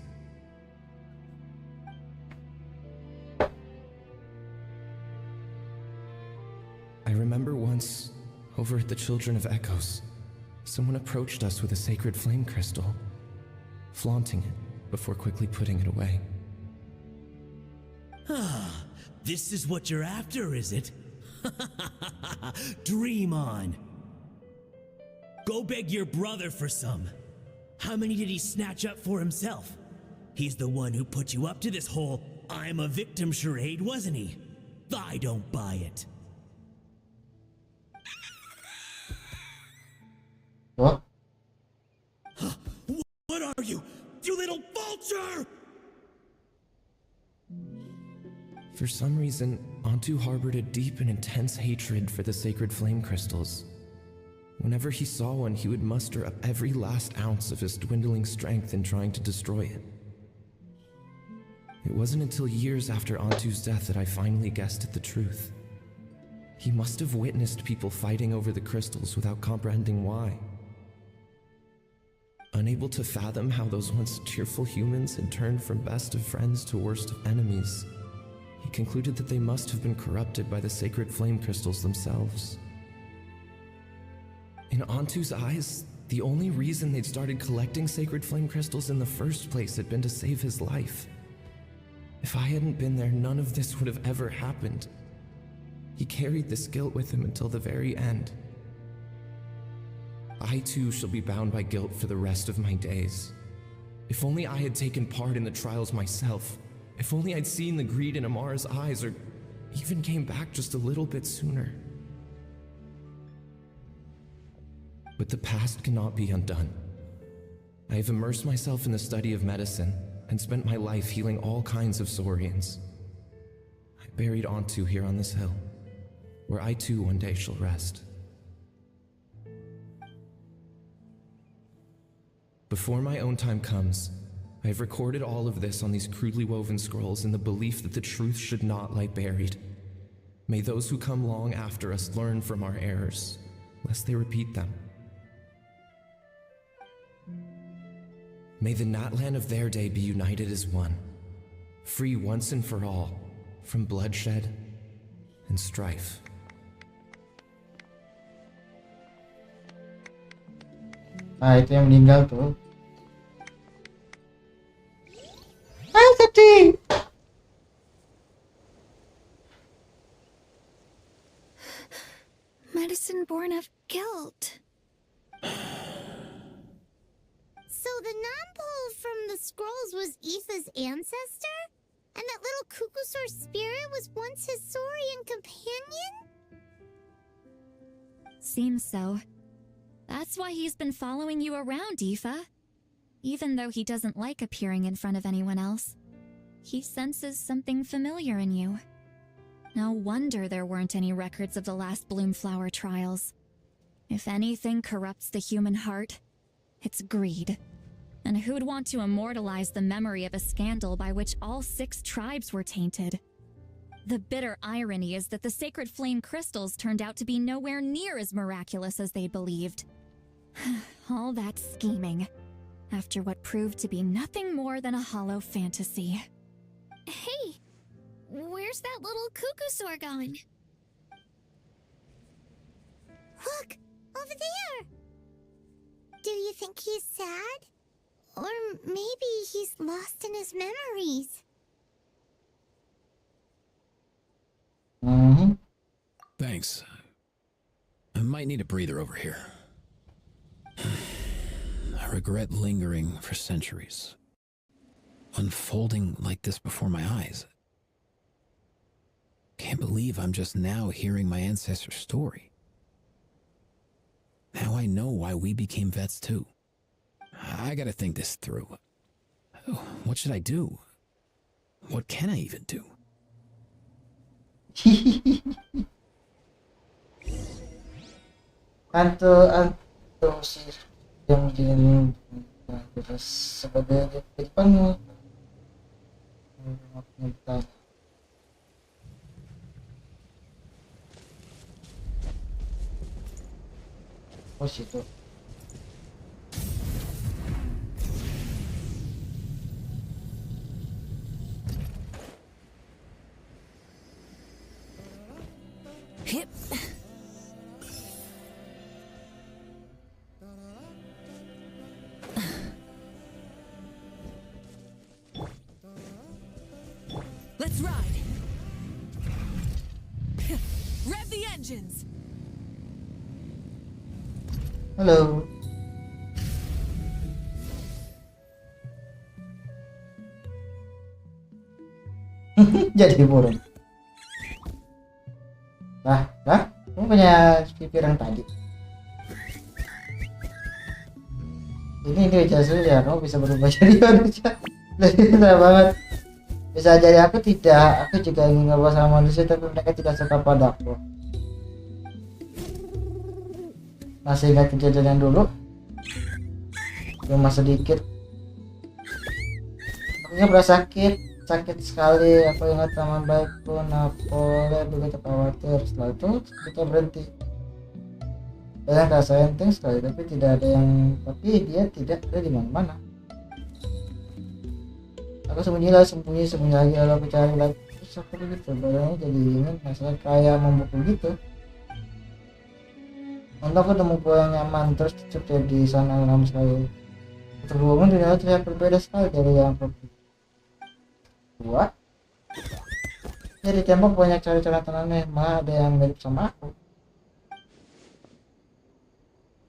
I remember once, over at the Children of Echoes, someone approached us with a sacred flame crystal, flaunting it before quickly putting it away. Ah, this is what you're after, is it? Dream on. Go beg your brother for some. How many did he snatch up for himself? He's the one who put you up to this whole I'm a victim charade, wasn't he? I don't buy it. What? What are you, you little vulture? For some reason, Antu harbored a deep and intense hatred for the sacred flame crystals. Whenever he saw one, he would muster up every last ounce of his dwindling strength in trying to destroy it. It wasn't until years after Antu's death that I finally guessed at the truth. He must have witnessed people fighting over the crystals without comprehending why. Unable to fathom how those once cheerful humans had turned from best of friends to worst of enemies, he concluded that they must have been corrupted by the sacred flame crystals themselves. In Antu's eyes, the only reason they'd started collecting sacred flame crystals in the first place had been to save his life. If I hadn't been there, none of this would have ever happened. He carried this guilt with him until the very end. I too shall be bound by guilt for the rest of my days. If only I had taken part in the trials myself. If only I'd seen the greed in Amara's eyes, or even came back just a little bit sooner. But the past cannot be undone. I have immersed myself in the study of medicine and spent my life healing all kinds of Saurians. I buried Antu here on this hill, where I too one day shall rest. Before my own time comes, I have recorded all of this on these crudely woven scrolls in the belief that the truth should not lie buried. May those who come long after us learn from our errors, lest they repeat them. May the Natlan of their day be united as one, free once and for all from bloodshed and strife. Nah, itu yang meninggal tuh. Ah, sedih. Medicine born of guilt. So the non-pole from the scrolls was Etha's ancestor? And that little Kukusaur spirit was once his Saurian companion? Seems so. That's why he's been following you around, Aoife. Even though he doesn't like appearing in front of anyone else, he senses something familiar in you. No wonder there weren't any records of the last Bloomflower trials. If anything corrupts the human heart, it's greed. And who'd want to immortalize the memory of a scandal by which all 6 tribes were tainted? The bitter irony is that the sacred flame crystals turned out to be nowhere near as miraculous as they believed. All that scheming, after what proved to be nothing more than a hollow fantasy. Hey, where's that little Kukusaur going? Look, over there! Do you think he's sad? Or maybe he's lost in his memories? Thanks. I might need a breather over here. I regret lingering for centuries, unfolding like this before my eyes. Can't believe I'm just now hearing my ancestor's story. Now I know why we became vets too. I gotta think this through. What should I do? What can I even do? Anto si yang terus sebagai depan oh situ. Hip. Let's ride. Rev the engines. Halo. Jadi burung. Kamu punya pikiran tadi. Ini jasa ya, kamu bisa berubah jadi manusia. Jadi enak banget. Bisa jadi aku tidak, aku juga ingin ngobrol sama manusia tapi mereka tidak suka padaku. Masih ingat kejadian yang dulu? Cuma sedikit. Aku pernah sakit sekali. Aku ingat teman baikku Napole begitu khawatir. Setelah itu kita berhenti. Banyak rasa enteng sekali, tapi dia tidak ada di mana-mana. Aku sembunyi lagi, lalu aku cari lagi. Terus aku begitu, badannya jadi dingin, rasanya kayak membeku gitu. Untuk aku nemu gua yang nyaman, terus cukup di sana lama sekali. Terhubungan dengan terlihat berbeda sekali dari yang aku buat. Jadi tembok banyak cara-cara tenangnya, malah ada yang mirip sama aku.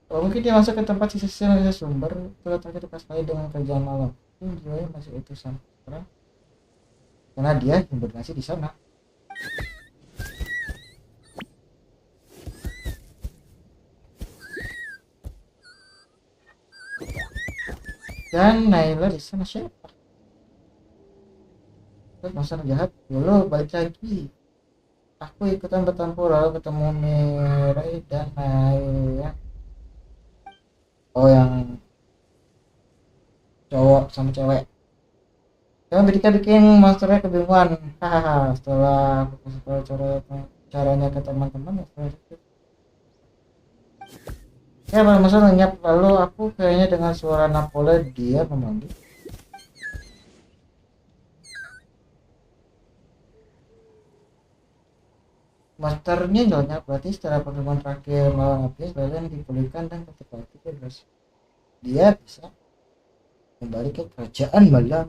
Oh, mungkin dia masuk ke tempat sisa sumber, terletak pas kali dengan kerjaan malam. Dia masih utusan karena dia hibernasi di sana. Dan Naila di sana siapa? Terus masa jahat dulu balik lagi. Aku ikutan bertempur lalu ketemu Mirai dan Naila. Oh, yang cowok sama cewek. Yang mereka bikin monsternya kebingungan. Hahaha. Setelah aku kasih tahu caranya ke teman-teman, ya masa lenyap. Lalu aku kayaknya dengan suara Napole dia memanggil. Masternya lenyap, berarti setelah pertemuan terakhir melawan api kalian dipulihkan dan ketika itu dia bisa kembali ke kerajaan malam.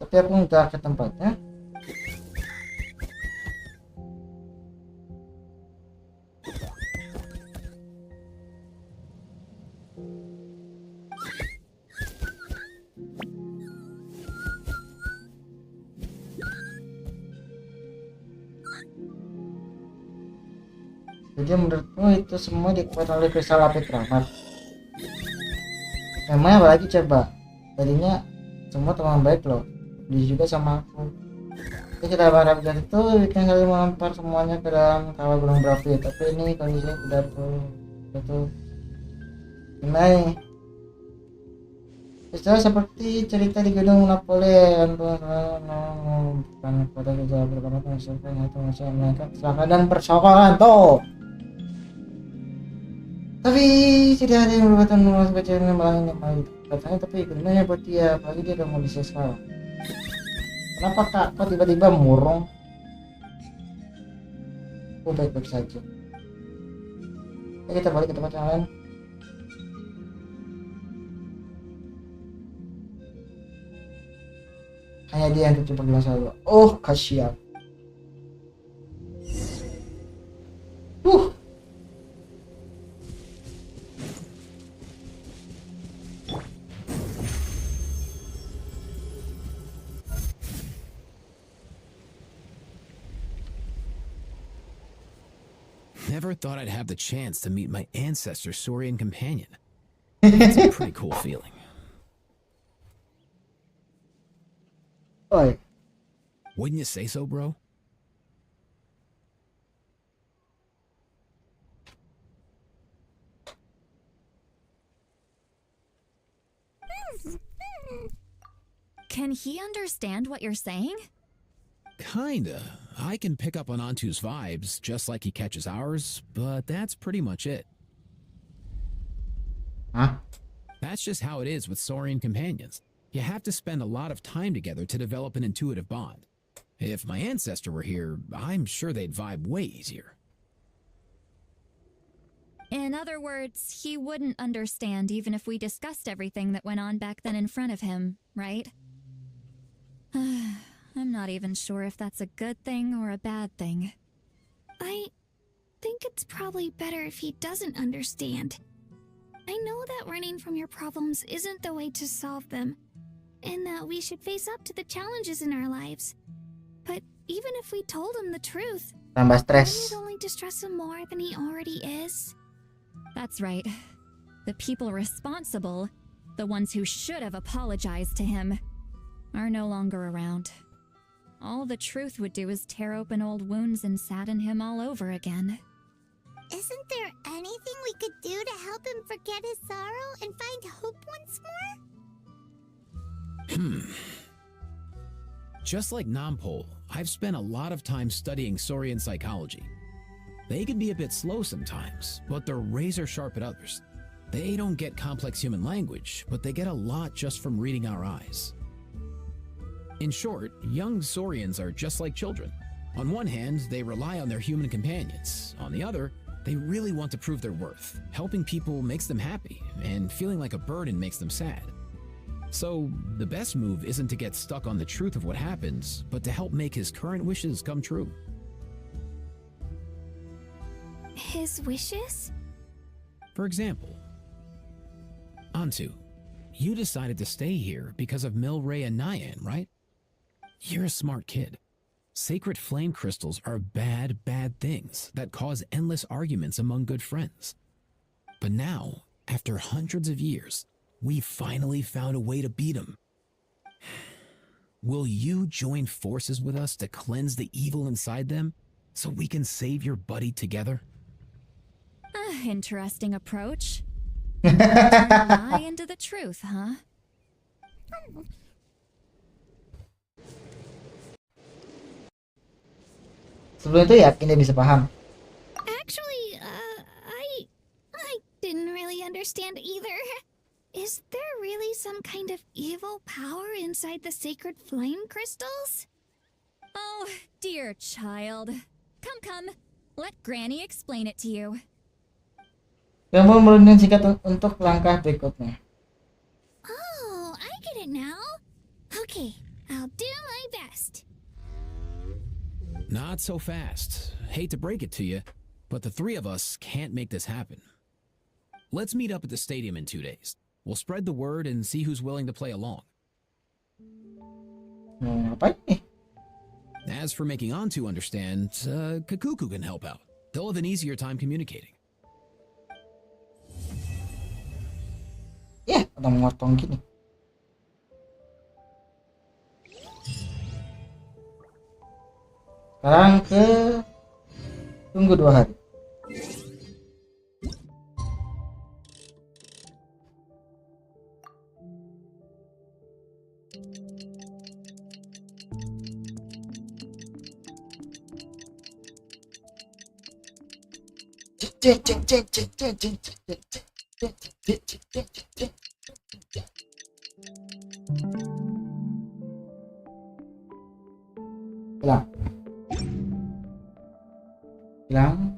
Tapi aku nggak ke tempatnya. Jadi menurutmu itu semua dikuatkan oleh kristal api keramat? Emangnya apa lagi coba? Tadinya semua teman baik loh, dia juga sama aku. Jadi kita berharap itu bikin kalian melempar semuanya ke dalam kawah gunung berapi. Tapi ini kondisinya tidak betul. Gimana? Istilah seperti cerita di gunung Napoleon, bukan pada gejala pertama menyesuaikan itu masih mereka kecelakaan dan persoalan tuh. Tapi tidak ada yang berkaitan dengan kecil ini malah katanya, tapi gunanya buat dia, apalagi dia udah mau disini sekarang. Kenapa kak? Kok tiba-tiba murung? Aku baik-baik saja. Ayo kita balik ke tempat yang lain. Hanya dia yang terjebak di masa lalu. Oh, kasihan. Never thought I'd have the chance to meet my ancestor's Saurian companion. It's a pretty cool feeling. Oi. Wouldn't you say so, bro? Can he understand what you're saying? Kinda. I can pick up on Antu's vibes, just like he catches ours, but that's pretty much it. Huh? That's just how it is with Saurian companions. You have to spend a lot of time together to develop an intuitive bond. If my ancestor were here, I'm sure they'd vibe way easier. In other words, he wouldn't understand even if we discussed everything that went on back then in front of him, right? I'm not even sure if that's a good thing or a bad thing. I think it's probably better if he doesn't understand. I know that running from your problems isn't the way to solve them, and that we should face up to the challenges in our lives. But even if we told him the truth, Tambah wouldn't stres. it only distress him more than he already is? That's right. The people responsible, the ones who should have apologized to him, are no longer around. All the truth would do is tear open old wounds and sadden him all over again. Isn't there anything we could do to help him forget his sorrow and find hope once more? Just like Nampol, I've spent a lot of time studying Saurian psychology. They can be a bit slow sometimes, but they're razor sharp at others. They don't get complex human language, but they get a lot just from reading our eyes. In short, young Saurians are just like children. On one hand, they rely on their human companions. On the other, they really want to prove their worth. Helping people makes them happy, and feeling like a burden makes them sad. So, the best move isn't to get stuck on the truth of what happens, but to help make his current wishes come true. His wishes? For example, Antu, you decided to stay here because of Milray and Nyan, right? You're a smart kid. Sacred flame crystals are bad, bad things that cause endless arguments among good friends. But now, after hundreds of years, we finally found a way to beat them. Will you join forces with us to cleanse the evil inside them so we can save your buddy together? Interesting approach. Turn a lie into the truth, huh? Sebelum itu yakin dia bisa paham. Actually, I didn't really understand either. Is there really some kind of evil power inside the sacred flame crystals? Oh, dear child. Come. Let Granny explain it to you. Kamu merunding singkat untuk langkah berikutnya. Oh, I get it now. Okay, I'll do my best. Not so fast. Hate to break it to you, but the three of us can't make this happen. Let's meet up at the stadium in 2 days. We'll spread the word and see who's willing to play along. Apa ini? As for making Antu understand, Kakuku can help out. They'll have an easier time communicating. Ya, ada motong gini. Sekarang tunggu 2 hari. Hilang.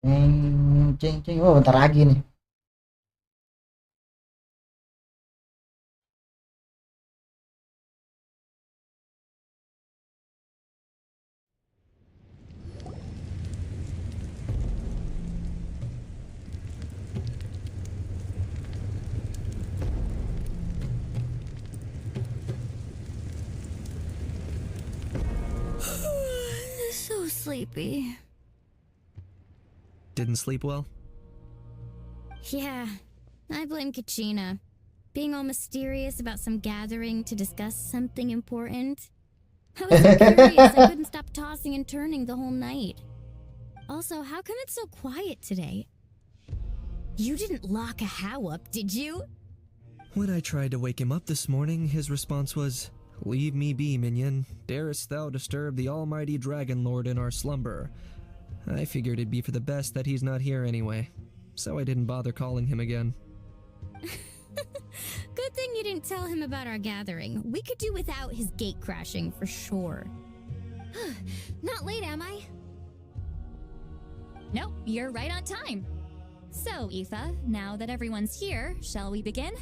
Cing, cing, cing. Oh, bentar lagi nih. So sleepy. Didn't sleep well? Yeah, I blame Kachina. Being all mysterious about some gathering to discuss something important. I was so curious I couldn't stop tossing and turning the whole night. Also, how come it's so quiet today? You didn't lock a How up, did you? When I tried to wake him up this morning, his response was, "Leave me be, minion. Darest thou disturb the almighty Dragon Lord in our slumber?" I figured it'd be for the best that he's not here anyway, so I didn't bother calling him again. Good thing you didn't tell him about our gathering. We could do without his gate crashing for sure. Not late, am I? Nope, you're right on time. So, Aoife, now that everyone's here, shall we begin?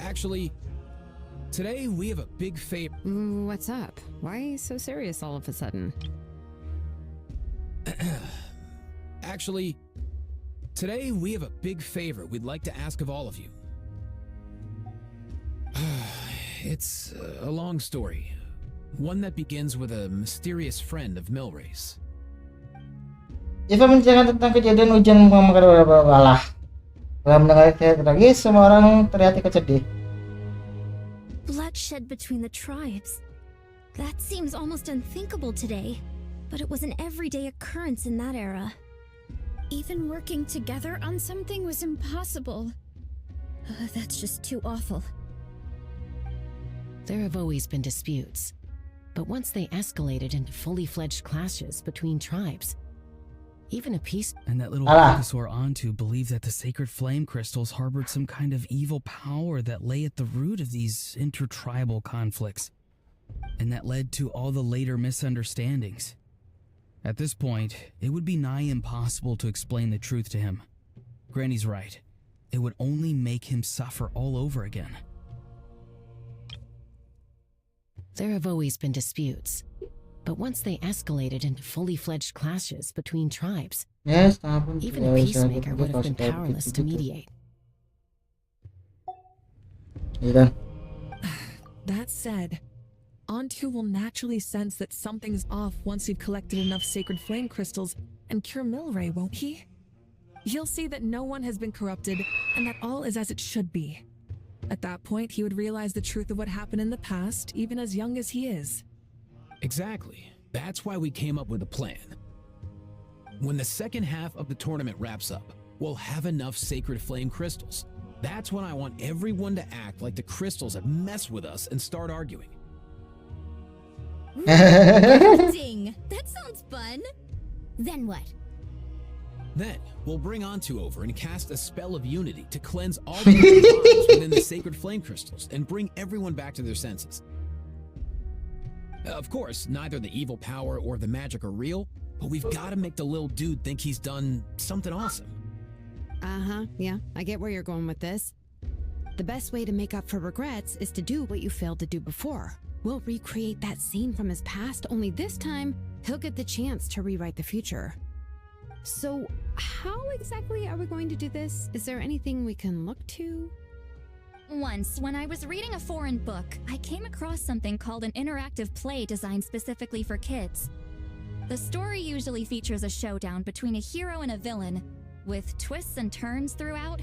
Actually, today we have a big favor. What's up? Why so serious all of a sudden? Actually, today we have a big favor we'd like to ask of all of you. It's a long story. One that begins with a mysterious friend of Milray's. Eva menceritakan tentang kejadian hujan memakan beberapa balah. Setelah mendengar cerita tragis, semua orang terlihat ikut sedih. Bloodshed between the tribes. That seems almost unthinkable today, but it was an everyday occurrence in that era. Even working together on something was impossible. That's just too awful. There have always been disputes, but once they escalated into fully fledged clashes between tribes, even a peace. And that little Venusaur Antu believed that the sacred flame crystals harbored some kind of evil power that lay at the root of these intertribal conflicts, and that led to all the later misunderstandings. At this point, it would be nigh impossible to explain the truth to him. Granny's right. It would only make him suffer all over again. There have always been disputes, but once they escalated into fully fledged clashes between tribes, even a peacemaker would have been powerless to mediate. That said, Antu will naturally sense that something's off once we've collected enough sacred flame crystals and cure Milray, won't he? He'll see that no one has been corrupted and that all is as it should be. At that point, he would realize the truth of what happened in the past, even as young as he is. Exactly. That's why we came up with a plan. When the second half of the tournament wraps up, we'll have enough sacred flame crystals. That's when I want everyone to act like the crystals have messed with us and start arguing. Ding! That sounds fun. Then what? Then, we'll bring Antu over and cast a spell of unity to cleanse all the bonds within the sacred flame crystals and bring everyone back to their senses. Of course, neither the evil power or the magic are real, but we've got to make the little dude think he's done something awesome. Yeah, I get where you're going with this. The best way to make up for regrets is to do what you failed to do before. We'll recreate that scene from his past, only this time, he'll get the chance to rewrite the future. So, how exactly are we going to do this? Is there anything we can look to? Once, when I was reading a foreign book, I came across something called an interactive play designed specifically for kids. The story usually features a showdown between a hero and a villain, with twists and turns throughout.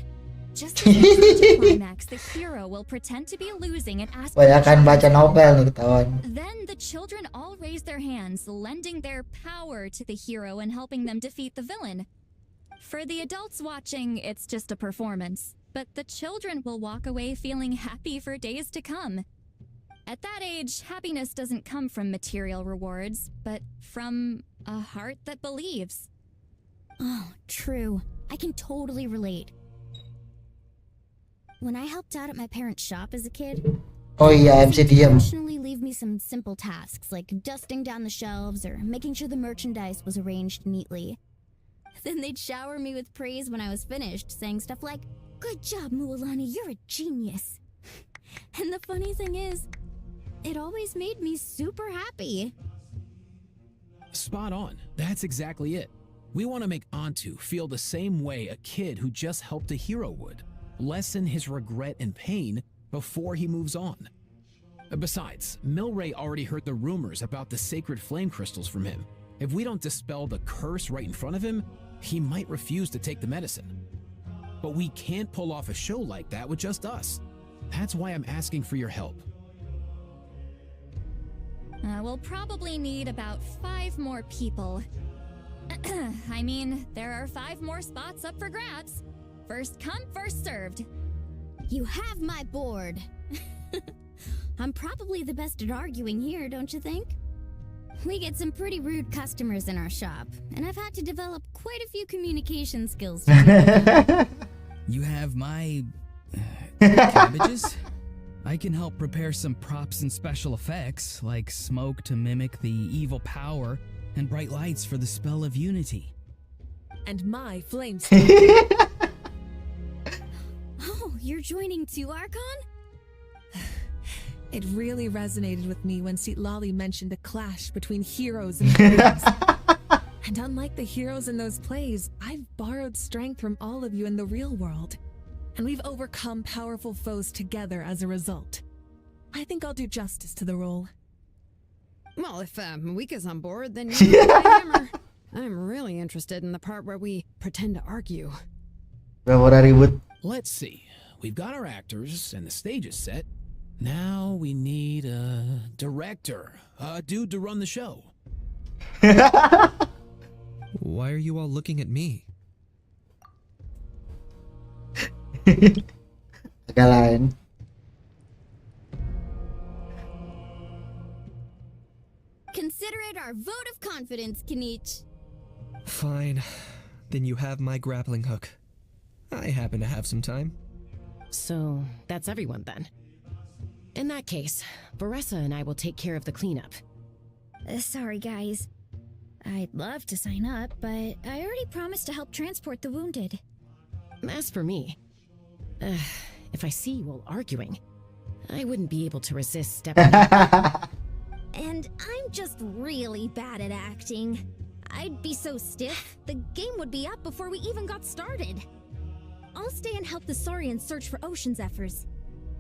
Just as the climax, the hero will pretend to be losing and ask. Banyakan baca novel nih ketahuan. Then the children all raise their hands, lending their power to the hero and helping them defeat the villain. For the adults watching, it's just a performance, but the children will walk away feeling happy for days to come. At that age, happiness doesn't come from material rewards, but from a heart that believes. Oh, true. I can totally relate. When I helped out at my parents' shop as a kid, Oh iya, MC diam. Occasionally leave me some simple tasks like dusting down the shelves or making sure the merchandise was arranged neatly. Then they'd shower me with praise when I was finished, saying stuff like, "Good job, Mualani, you're a genius." And the funny thing is, it always made me super happy. Spot on. That's exactly it. We want to make Antu feel the same way a kid who just helped a hero would. Lessen his regret and pain before he moves on. Besides, Milray already heard the rumors about the sacred flame crystals from him. If we don't dispel the curse right in front of him, he might refuse to take the medicine. But we can't pull off a show like that with just us. That's why I'm asking for your help. We'll probably need about 5 more people. I mean, there are 5 more spots up for grabs. First come, first served. You have my board. I'm probably the best at arguing here, don't you think? We get some pretty rude customers in our shop, and I've had to develop quite a few communication skills. You have my cabbages? I can help prepare some props and special effects, like smoke to mimic the evil power and bright lights for the spell of unity. And my flames. Oh, you're joining too, Archon? It really resonated with me when Lali mentioned a clash between heroes and villains. And unlike the heroes in those plays, I've borrowed strength from all of you in the real world. And we've overcome powerful foes together as a result. I think I'll do justice to the role. Well, if Mika's on board, then you my hammer. I'm really interested in the part where we pretend to argue. Let's see. We've got our actors and the stage is set. Now we need a director, a dude to run the show. Why are you all looking at me? Agak lain. Consider it our vote of confidence, Kanich. Fine. Then you have my grappling hook. I happen to have some time. So, that's everyone then. In that case, Varessa and I will take care of the cleanup. Sorry, guys. I'd love to sign up, but I already promised to help transport the wounded. As for me, if I see you all arguing, I wouldn't be able to resist stepping in. And I'm just really bad at acting. I'd be so stiff, the game would be up before we even got started. I'll stay and help the Saurians search for ocean zephyrs.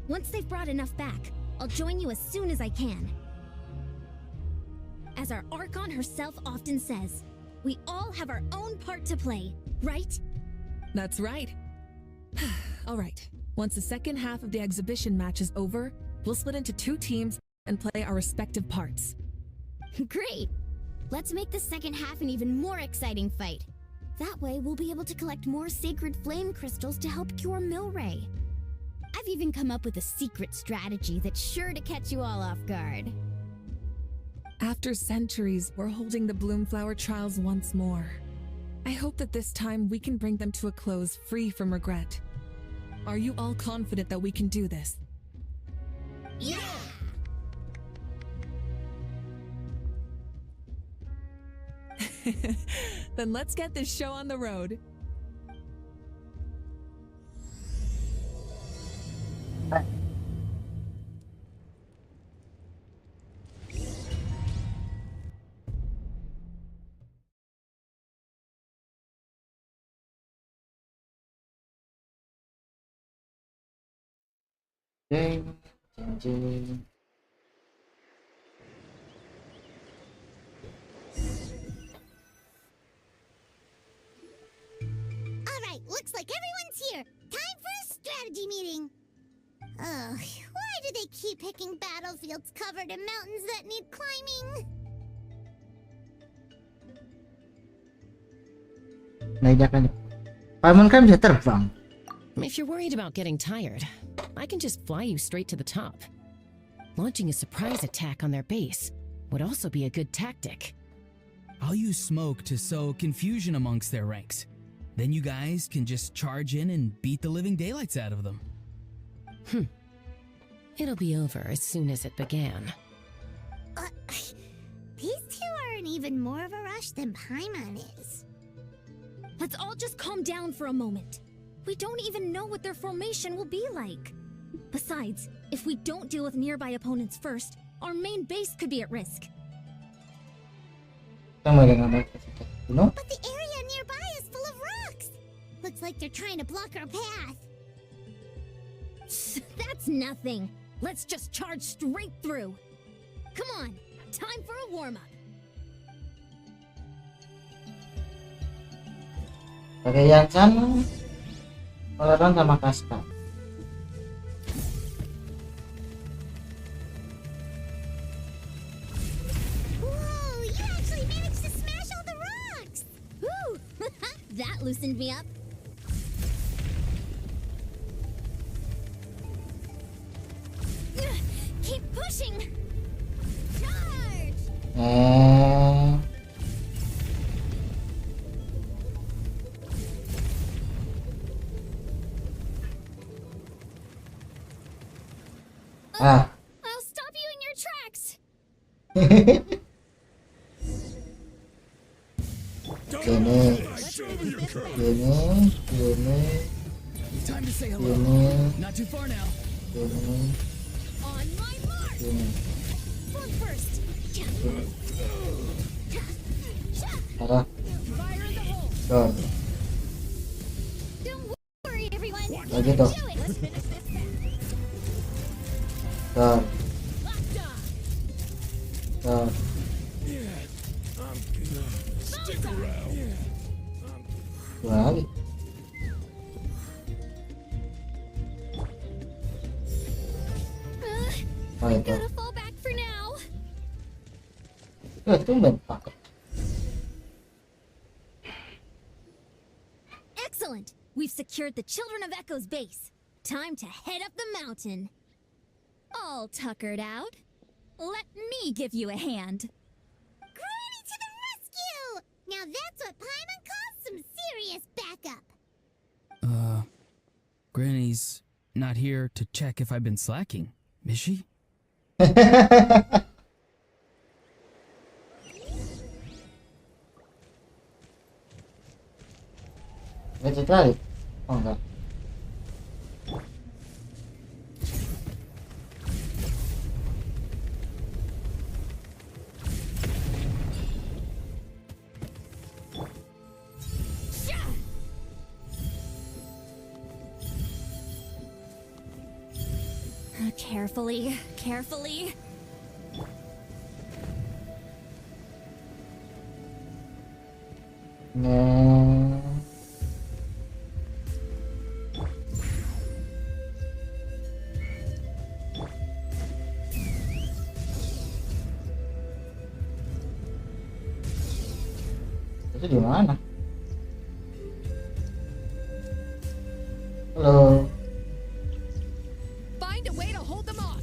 Once they've brought enough back, I'll join you as soon as I can. As our Archon herself often says, we all have our own part to play, right? That's right. All right. Once the second half of the exhibition match is over, we'll split into 2 teams and play our respective parts. Great! Let's make the second half an even more exciting fight. That way, we'll be able to collect more sacred flame crystals to help cure Milray. I've even come up with a secret strategy that's sure to catch you all off guard. After centuries, we're holding the Bloomflower trials once more. I hope that this time we can bring them to a close free from regret. Are you all confident that we can do this? Yeah! Then let's get this show on the road. Jeng, jeng, jeng. Alright, looks like everyone's here. Time for a strategy meeting. Ugh, why do they keep picking battlefields covered in mountains that need climbing? Naidakan. Paman kan bisa terbang. If you're worried about getting tired, I can just fly you straight to the top. Launching a surprise attack on their base would also be a good tactic. I'll use smoke to sow confusion amongst their ranks. Then you guys can just charge in and beat the living daylights out of them. It'll be over as soon as it began. These two are in even more of a rush than Paimon is. Let's all just calm down for a moment. We don't even know what their formation will be like. Besides, if we don't deal with nearby opponents first, our main base could be at risk. But the area nearby is full of rocks. Looks like they're trying to block our path. That's nothing. Let's just charge straight through. Come on, time for a warm-up. Pakai Jangan, Valorant sama Kaska. Whoa, you actually managed to smash all the rocks! Woo! That loosened me up. Keep pushing! Charge! I'll stop you in your tracks! Time to say hello. Not too far now. On my mark! Front first! Salah. Fire in the hole! Go. Don't worry, everyone! Lagi toh. Do it! Let's finish this fast! Go. Locked on! Go. Stick around. Dua lagi. Oh itu. Gotta fall back for now. Tumben pakai. Excellent! We've secured the Children of Echo's base. Time to head up the mountain. All tuckered out. Let me give you a hand. Granny to the rescue! Now that's what Paimon calls some serious backup. Granny's not here to check if I've been slacking, is she? Nggak lari? Oh enggak. Carefully, carefully. Nah. Itu di mana? Halo. Find a way to hold them off.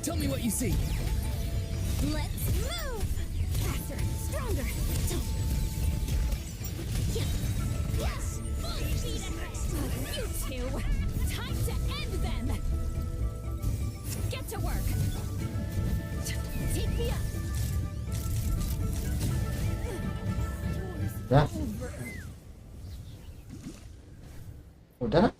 Tell me what you see. Let's move! Faster, stronger. Yes! Full speed ahead! You two! Time to end them! Get to work! Take me up! Ya. Udah.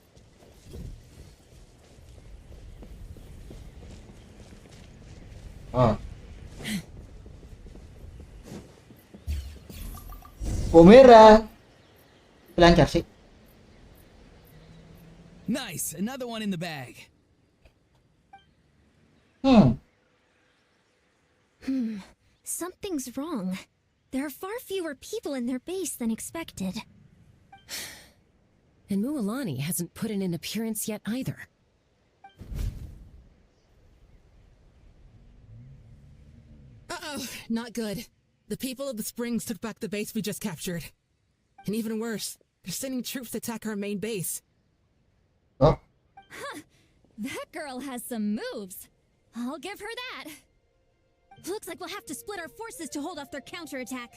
Oh. Merah. Lancar sih. Nice, another one in the bag. Something's wrong. There are far fewer people in their base than expected. And Mualani hasn't put in an appearance yet either. Uh-oh, not good. The people of the Springs took back the base we just captured. And even worse, they're sending troops to attack our main base. Oh. Huh. That girl has some moves. I'll give her that. Looks like we'll have to split our forces to hold off their counterattack.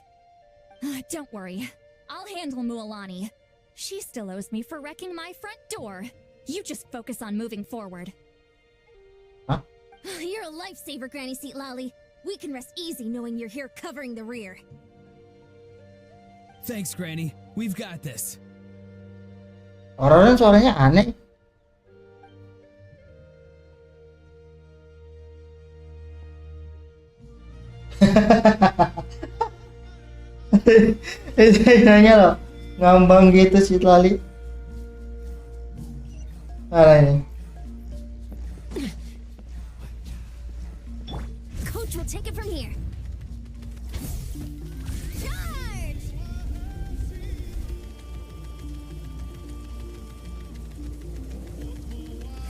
Don't worry. I'll handle Mualani. She still owes me for wrecking my front door. You just focus on moving forward. Huh? You're a lifesaver, Granny Seat Lolly. We can rest easy knowing you're here covering the rear. Thanks, Granny. We've got this. Orang-orang suaranya aneh. Itu nanya loh, ngambang gitu si Lali. Mana ini? Coach will take it from here. Charge!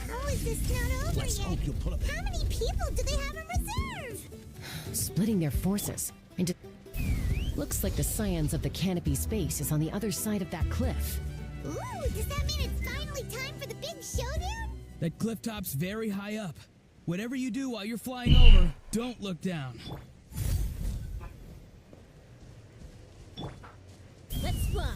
How is this not over Let's yet? hope you'll pull up. How many people do they have in reserve? Splitting their forces into... Looks like the scions of the canopy space is on the other side of that cliff. Ooh, does that mean it's finally time for the big showdown? That cliff top's very high up. Whatever you do while you're flying over, don't look down. Let's fly.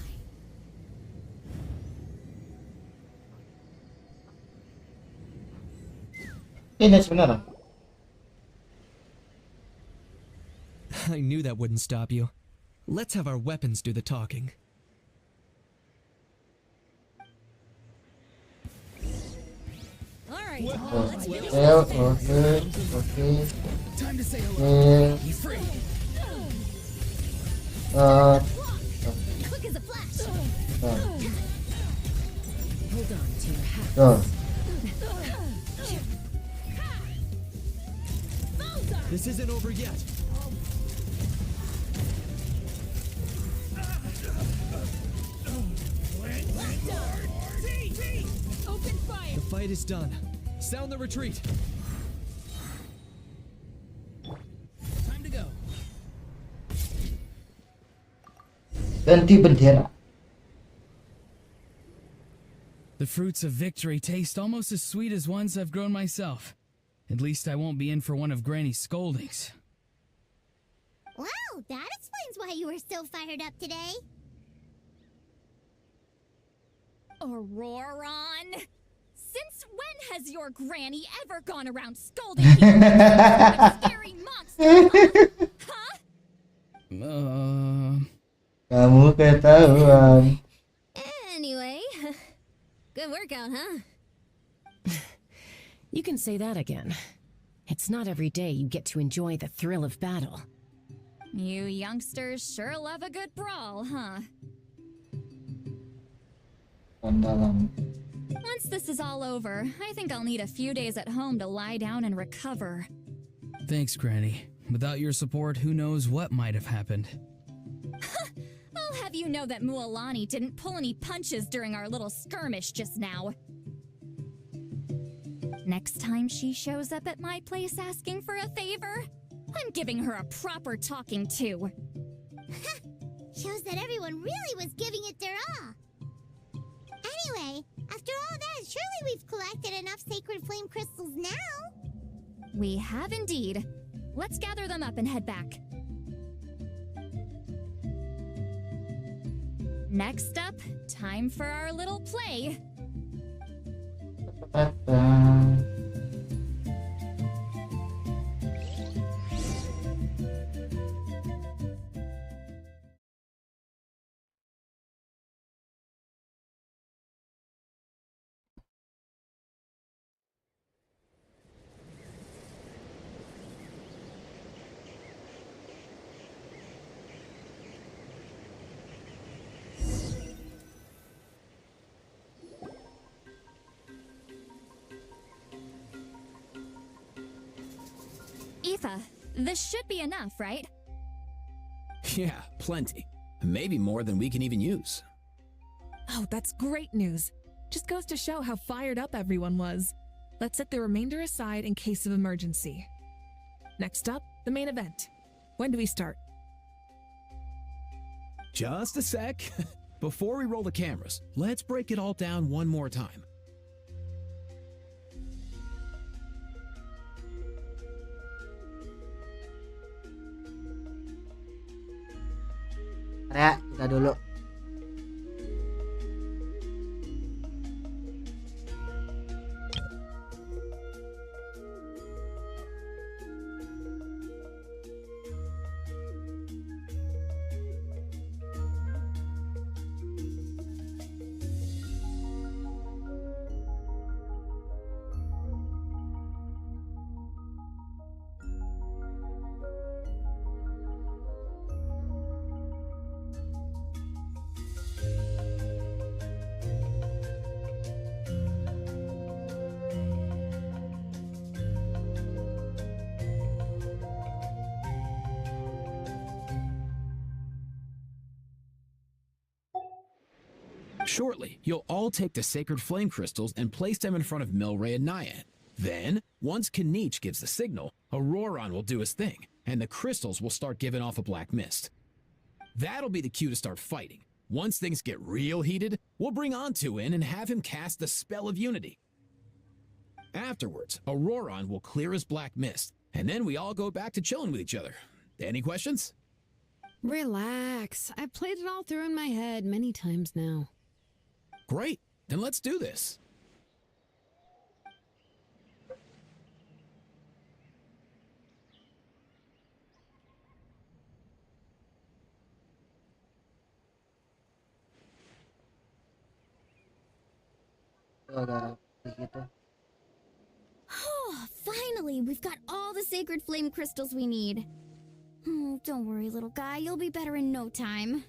Ini sebenarnya. I knew that wouldn't stop you. Let's have our weapons do the talking. Alright, let's get it. Okay. Time to say hello. You free. Quick as a flash. Hold on to your hat. This isn't over yet. Open fire. The fight is done. Sound the retreat. Time to go. Ganti bendera. The fruits of victory taste almost as sweet as ones I've grown myself. At least I won't be in for one of Granny's scoldings. Wow, that explains why you were so fired up today. Auroron! Since when has your granny ever gone around scolding people like scary monster? Huh? Kamu ketahuan. Anyway, good workout, huh? You can say that again. It's not every day you get to enjoy the thrill of battle. You youngsters sure love a good brawl, huh? Once this is all over, I think I'll need a few days at home to lie down and recover. Thanks, Granny. Without your support, who knows what might have happened. I'll have you know that Mualani didn't pull any punches during our little skirmish just now. Next time she shows up at my place asking for a favor, I'm giving her a proper talking to. Shows that everyone really was giving it their all. Anyway, after all that, surely we've collected enough sacred flame crystals now. We have indeed. Let's gather them up and head back. Next up, time for our little play. Aoife, this should be enough, right? Yeah, plenty. Maybe more than we can even use. Oh, that's great news. Just goes to show how fired up everyone was. Let's set the remainder aside in case of emergency. Next up, the main event. When do we start? Just a sec. Before we roll the cameras, let's break it all down one more time. Ya, kita dulu. Shortly, you'll all take the sacred flame crystals and place them in front of Milray and Nyan. Then, once Kanich gives the signal, Auroron will do his thing, and the crystals will start giving off a black mist. That'll be the cue to start fighting. Once things get real heated, we'll bring Antu in and have him cast the spell of unity. Afterwards, Auroron will clear his black mist, and then we all go back to chilling with each other. Any questions? Relax. I've played it all through in my head many times now. Great, then let's do this. Oh, finally, we've got all the sacred flame crystals we need. Oh, don't worry, little guy. You'll be better in no time.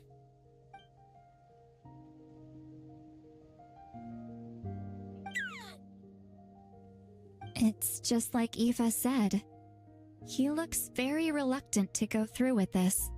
It's just like Eva said. He looks very reluctant to go through with this.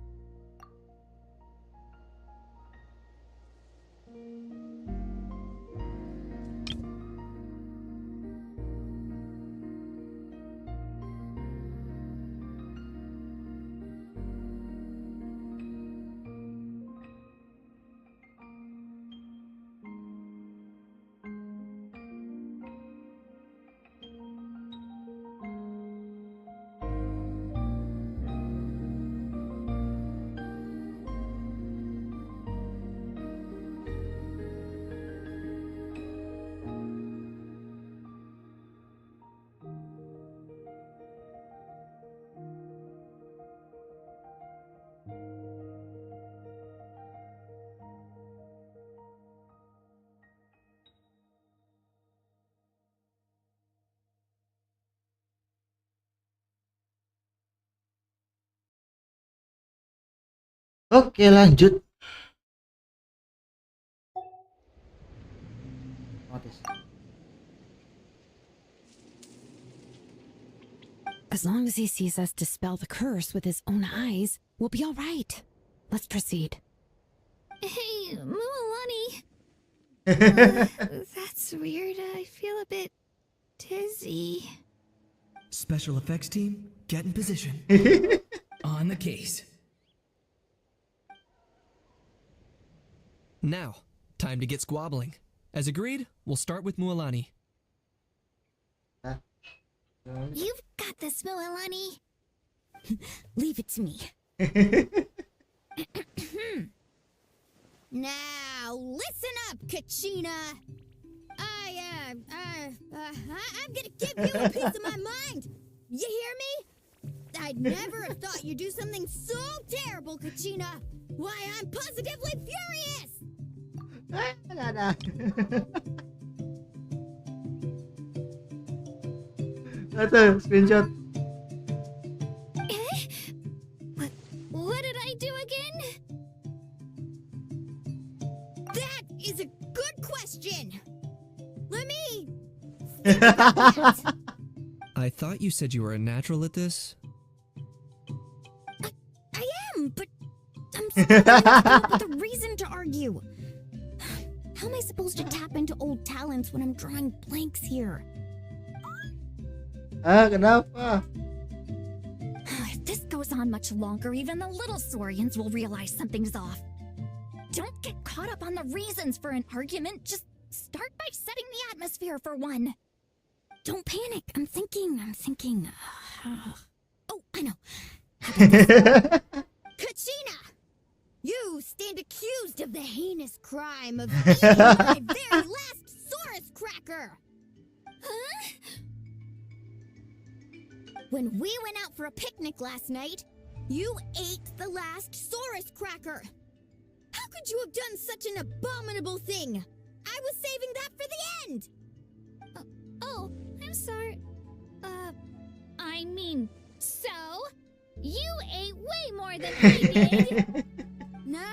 Oke, lanjut. As long as he sees us dispel the curse with his own eyes, we'll be all right. Let's proceed. Hey, Mualani. That's weird. I feel a bit dizzy. Special effects team, get in position. On the case. Now, time to get squabbling. As agreed, we'll start with Mualani. You've got this, Mualani. Leave it to me. Now, listen up, Kachina. I'm gonna give you a piece of my mind. You hear me? I'd never have thought you'd do something so terrible, Kachina. Why, I'm positively furious. Ada screenshot. What did I do again? That is a good question. Let me. I thought you said you were a natural at this. I am, but I'm still with a reason to argue. How am I supposed to tap into old talents when I'm drawing blanks here? Kenapa? If this goes on much longer, even the little Saurians will realize something's off. Don't get caught up on the reasons for an argument. Just start by setting the atmosphere for one. Don't panic. I'm thinking. Oh, I know. How about this? Kachina! You stand accused of the heinous crime of eating my very last Saurus cracker! Huh? When we went out for a picnic last night, you ate the last Saurus cracker! How could you have done such an abominable thing? I was saving that for the end! Oh, I'm sorry. I mean, so? You ate way more than I did! No.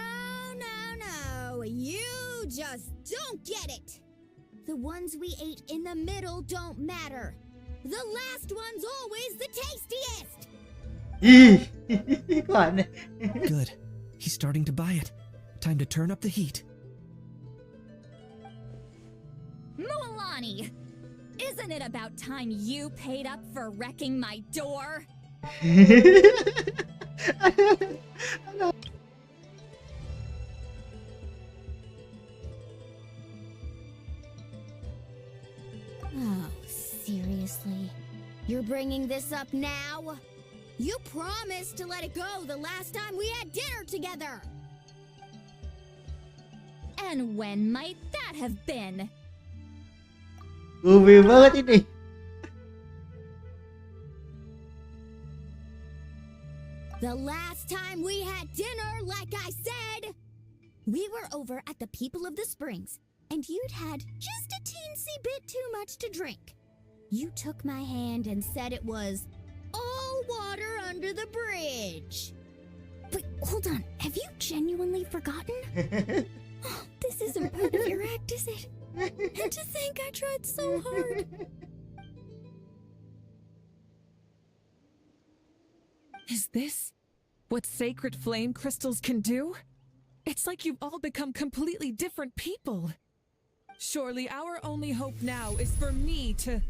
You just don't get it. The ones we ate in the middle don't matter. The last one's always the tastiest. Kok aneh. Good. He's starting to buy it. Time to turn up the heat. Mualani! Isn't it about time you paid up for wrecking my door? Oh, seriously? You're bringing this up now? You promised to let it go the last time we had dinner together! And when might that have been? Ube banget ini. The last time we had dinner, like I said, we were over at the People of the Springs, and you'd had just a teensy bit too much to drink. You took my hand and said it was all water under the bridge. Wait, hold on. Have you genuinely forgotten? Oh, this isn't part of your act, is it? And to think I tried so hard. Is this what sacred flame crystals can do? It's like you've all become completely different people. Surely our only hope now is for me to...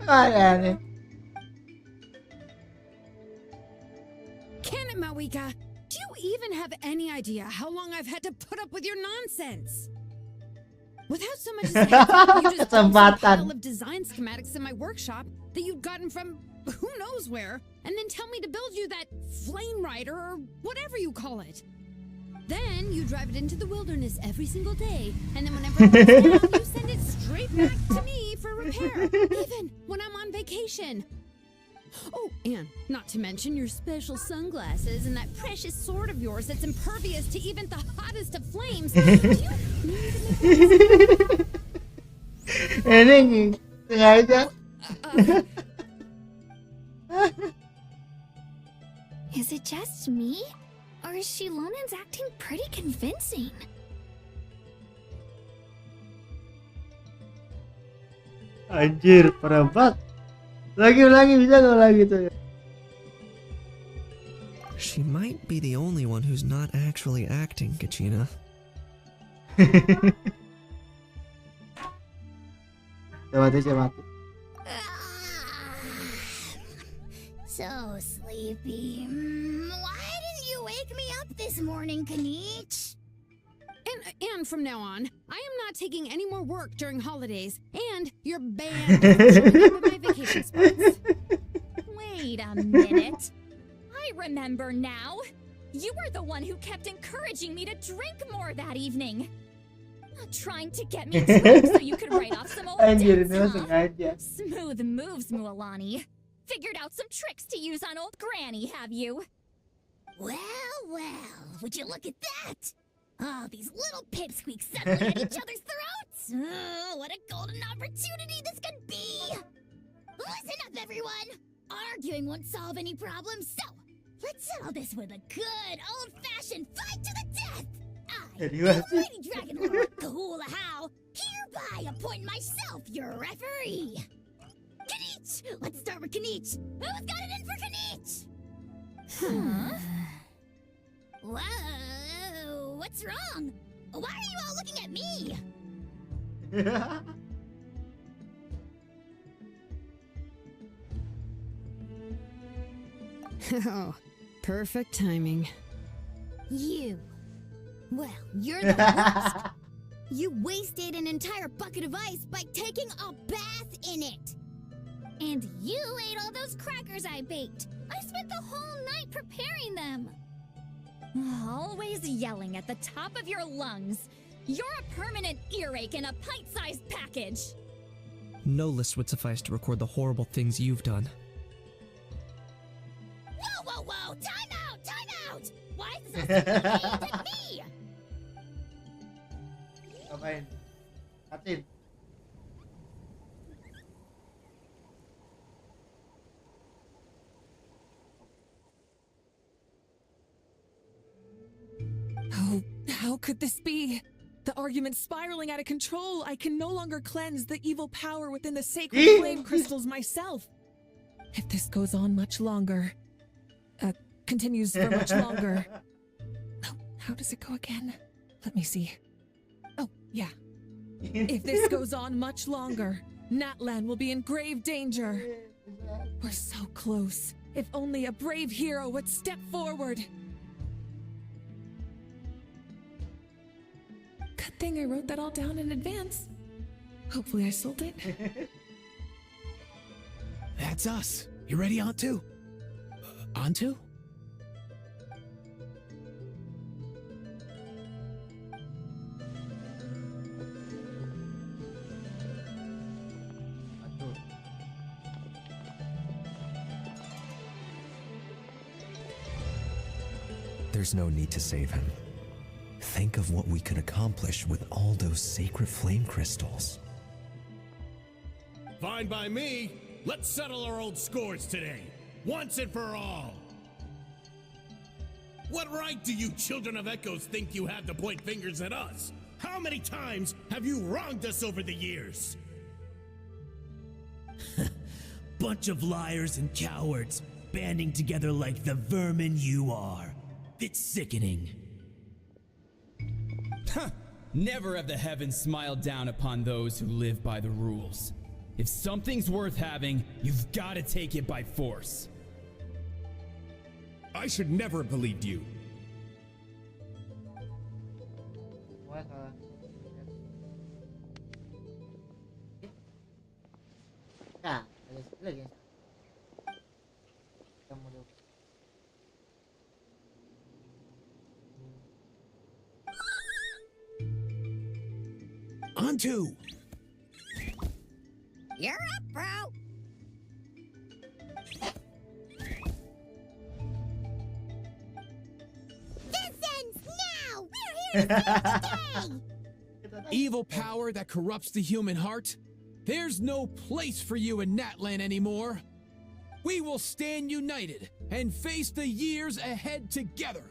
Aneh. Can it, Mawika? Do you even have any idea how long I've had to put up with your nonsense? Without so much as a heads up, you just dumped a pile of design schematics in my workshop that you'd gotten from who knows where, and then tell me to build you that flame rider or whatever you call it. Then you drive it into the wilderness every single day, and then whenever it breaks down, you send it straight back to me for repair, even when I'm on vacation. Oh, and not to mention your special sunglasses and that precious sword of yours that's impervious to even the hottest of flames. Ini sengaja. Is it just me? Or is Shilonen's acting pretty convincing? Anjir, parah banget. Lagi bisa nggak lagi tuh? She might be the only one who's not actually acting, Kachina. Coba. So sleepy. Why didn't you wake me up this morning, Kanich? And from now on, I am not taking any more work during holidays, and you're banned from showing up at my vacation spots. Wait a minute. I remember now. You were the one who kept encouraging me to drink more that evening. Trying to get me drunk so you could write off some old Anjir, debts, ini huh? sengaja. Smooth moves, Mualani. Figured out some tricks to use on old Granny, have you? Well, would you look at that? Oh, these little pipsqueaks settling at each other's throats! Oh, what a golden opportunity this could be! Listen up, everyone! Arguing won't solve any problems, so let's settle this with a good old-fashioned fight to the death! I, the Almighty Dragon Lord Kahula How, hereby appoint myself your referee! Kanich! Let's start with Kanich! Who's got it in for Kanich? Huh? Whoa! What's wrong? Why are you all looking at me? Oh, perfect timing. You. Well, you're the worst. You wasted an entire bucket of ice by taking a bath in it. And you ate all those crackers I baked. I spent the whole night preparing them. Always yelling at the top of your lungs. You're a permanent earache in a pint-sized package. No list would suffice to record the horrible things you've done. Whoa, whoa, whoa! Time out! Time out! Why is this aimed at me? Ngapain? Atin. Oh, how could this be? The argument's spiraling out of control. I can no longer cleanse the evil power within the sacred flame crystals myself. If this goes on much longer, continues for much longer. Oh, how does it go again? Let me see. Oh, yeah. If this goes on much longer, Natlan will be in grave danger. We're so close. If only a brave hero would step forward. Good thing I wrote that all down in advance. Hopefully I sold it. That's us. You ready, Antu? Antu? There's no need to save him. Think of what we could accomplish with all those sacred flame crystals. Fine by me. Let's settle our old scores today, once and for all. What right do you children of Echoes think you have to point fingers at us? How many times have you wronged us over the years? Bunch of liars and cowards, banding together like the vermin you are. It's sickening. Huh. Never have the heavens smiled down upon those who live by the rules. If something's worth having, you've got to take it by force. I should never have believed you. Nah, lagi. Antu! You're up, bro! This ends now! We're here to save the day! Evil power that corrupts the human heart? There's no place for you in Natlan anymore. We will stand united and face the years ahead together.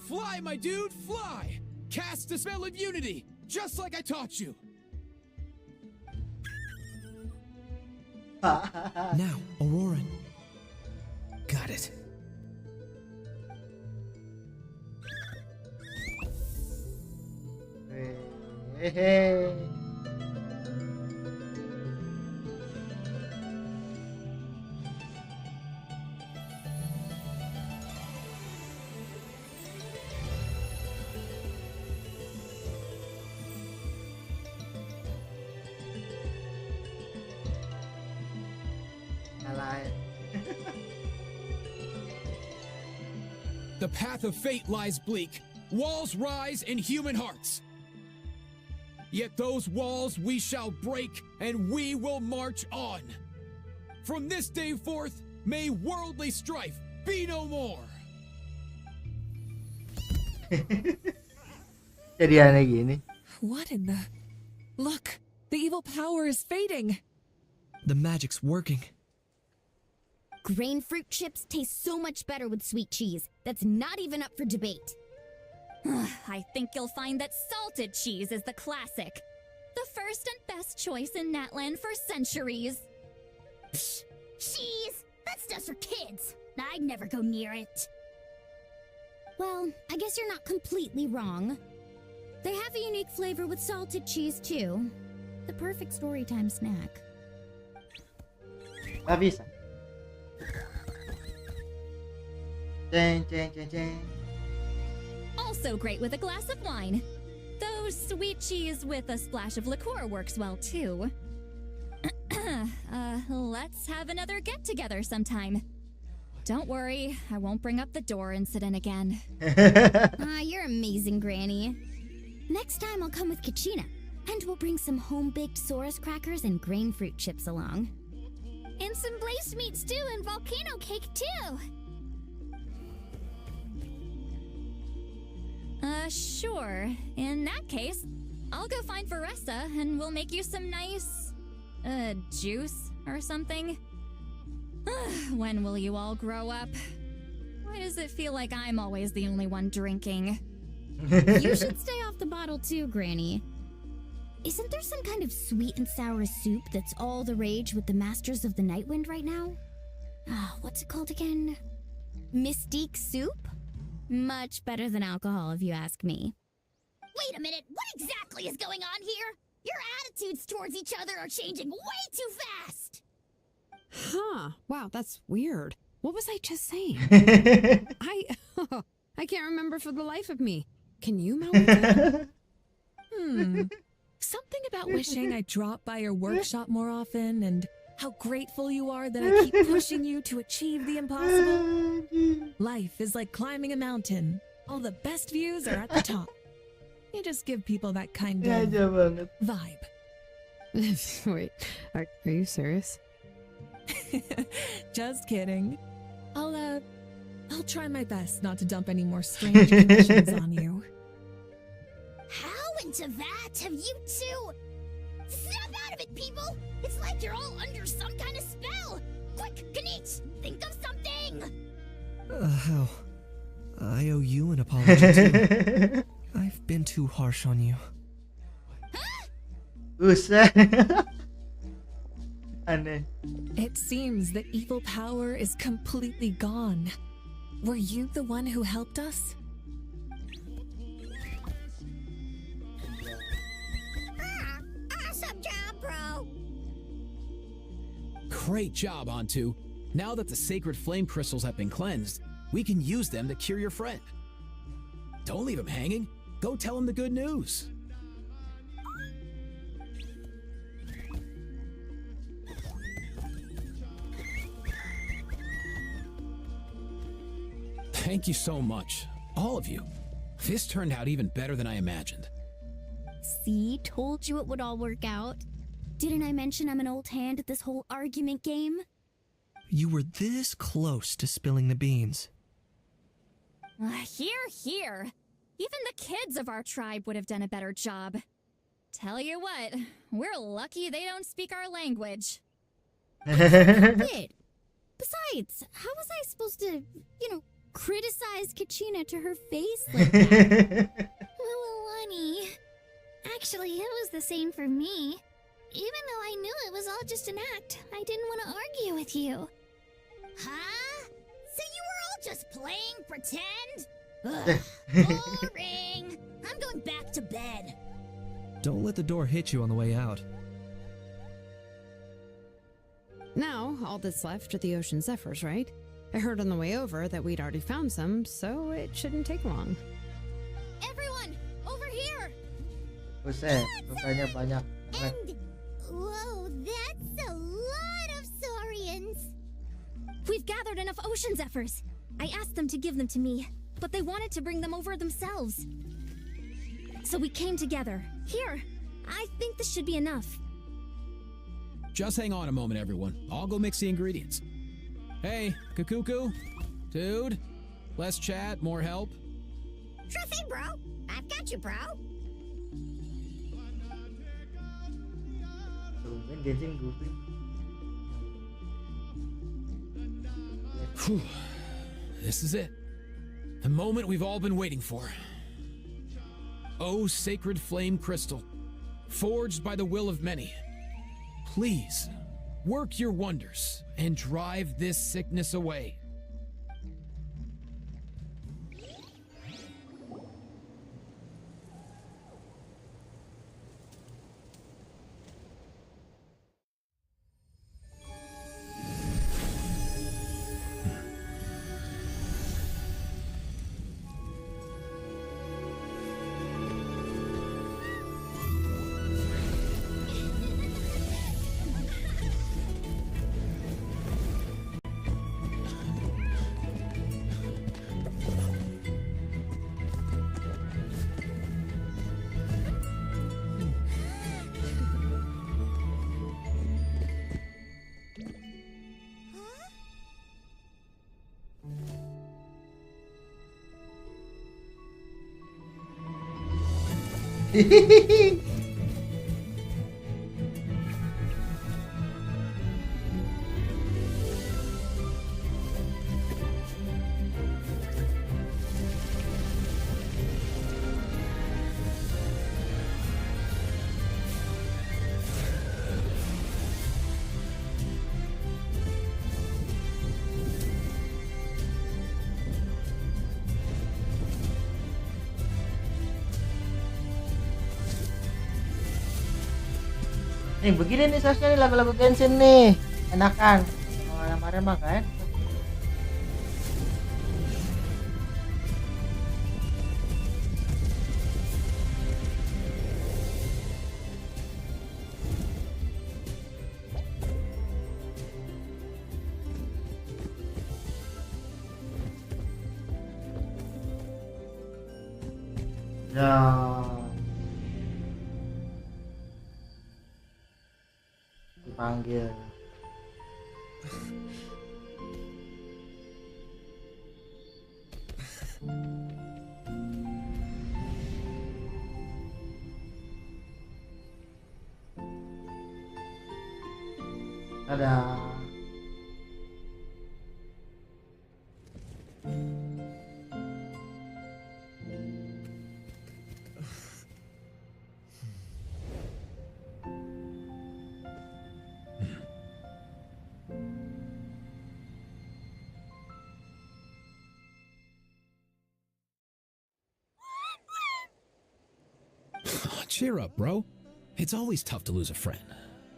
Fly, my dude, fly! Cast the spell of unity, just like I taught you. Now, Auroran. Got it. Hehe. The path of fate lies bleak. Walls rise in human hearts. Yet those walls we shall break, and we will march on. From this day forth, may worldly strife be no more. Jadi aneh gini. What in the... Look, the evil power is fading. The magic's working. Grain fruit chips taste so much better with sweet cheese. That's not even up for debate. I think you'll find that salted cheese is the classic. The first and best choice in Natlan for centuries. Psh, cheese! That stuff's for kids. I'd never go near it. Well, I guess you're not completely wrong. They have a unique flavor with salted cheese, too. The perfect storytime snack. Gak bisa. Ceng, ceng, ceng, ceng. Also great with a glass of wine. Though sweet cheese with a splash of liqueur works well too. Let's have another get-together sometime. Don't worry, I won't bring up the door incident again. You're amazing, Granny. Next time I'll come with Kachina, and we'll bring some home-baked Saurus crackers and grain fruit chips along. And some blazed meat stew and volcano cake, too. Sure. In that case, I'll go find Varessa and we'll make you some nice, juice or something. When will you all grow up? Why does it feel like I'm always the only one drinking? You should stay off the bottle too, Granny. Isn't there some kind of sweet and sour soup that's all the rage with the Masters of the Nightwind right now? What's it called again? Mystique soup? Much better than alcohol, if you ask me. Wait a minute, what exactly is going on here? Your attitudes towards each other are changing way too fast! Huh. Wow, that's weird. What was I just saying? I can't remember for the life of me. Can you, Malika? Something about wishing I dropped by your workshop more often and how grateful you are that I keep pushing you to achieve the impossible. Life is like climbing a mountain. All the best views are at the top. You just give people that kind of vibe. Wait, are you serious? Just kidding. I'll try my best not to dump any more strange conditions on you. How into that have you two? Snap out of it, people! It's like you're all under some kind of spell! Quick, Kanich, think of something! Hell. I owe you an apology too. I've been too harsh on you. Aneh. It seems that evil power is completely gone. Were you the one who helped us? Awesome job, bro! Great job, Antu. Now that the sacred flame crystals have been cleansed, we can use them to cure your friend. Don't leave him hanging. Go tell him the good news. Thank you so much, all of you. This turned out even better than I imagined. See, told you it would all work out. Didn't I mention I'm an old hand at this whole argument game? You were this close to spilling the beans. Here. Even the kids of our tribe would have done a better job. Tell you what, we're lucky they don't speak our language. Did. Besides, how was I supposed to, criticize Kachina to her face like that? Well, honey, actually, it was the same for me. Even though I knew it was all just an act, I didn't want to argue with you. Huh? So you were all just playing pretend? Ugh, boring. I'm going back to bed. Don't let the door hit you on the way out. Now, all that's left are the ocean zephyrs, right? I heard on the way over that we'd already found some, so it shouldn't take long. Everyone, over here! Buset, rupanya banyak. And, whoa, that's a lot of saurians! We've gathered enough ocean zephyrs. I asked them to give them to me, but they wanted to bring them over themselves. So we came together. Here, I think this should be enough. Just hang on a moment, everyone. I'll go mix the ingredients. Hey, Kakuku? Dude? Less chat, more help? Sure thing, bro. I've got you, bro. Genshin goofy. Whew. This is it. The moment we've all been waiting for. Oh, sacred flame crystal, forged by the will of many. Please, work your wonders and drive this sickness away. Nih begini nih seharusnya nih lagu-lagu Genshin nih, enakan. Kemarin mah kan. Ya. Dipanggil. Ada. Cheer up, bro. It's always tough to lose a friend.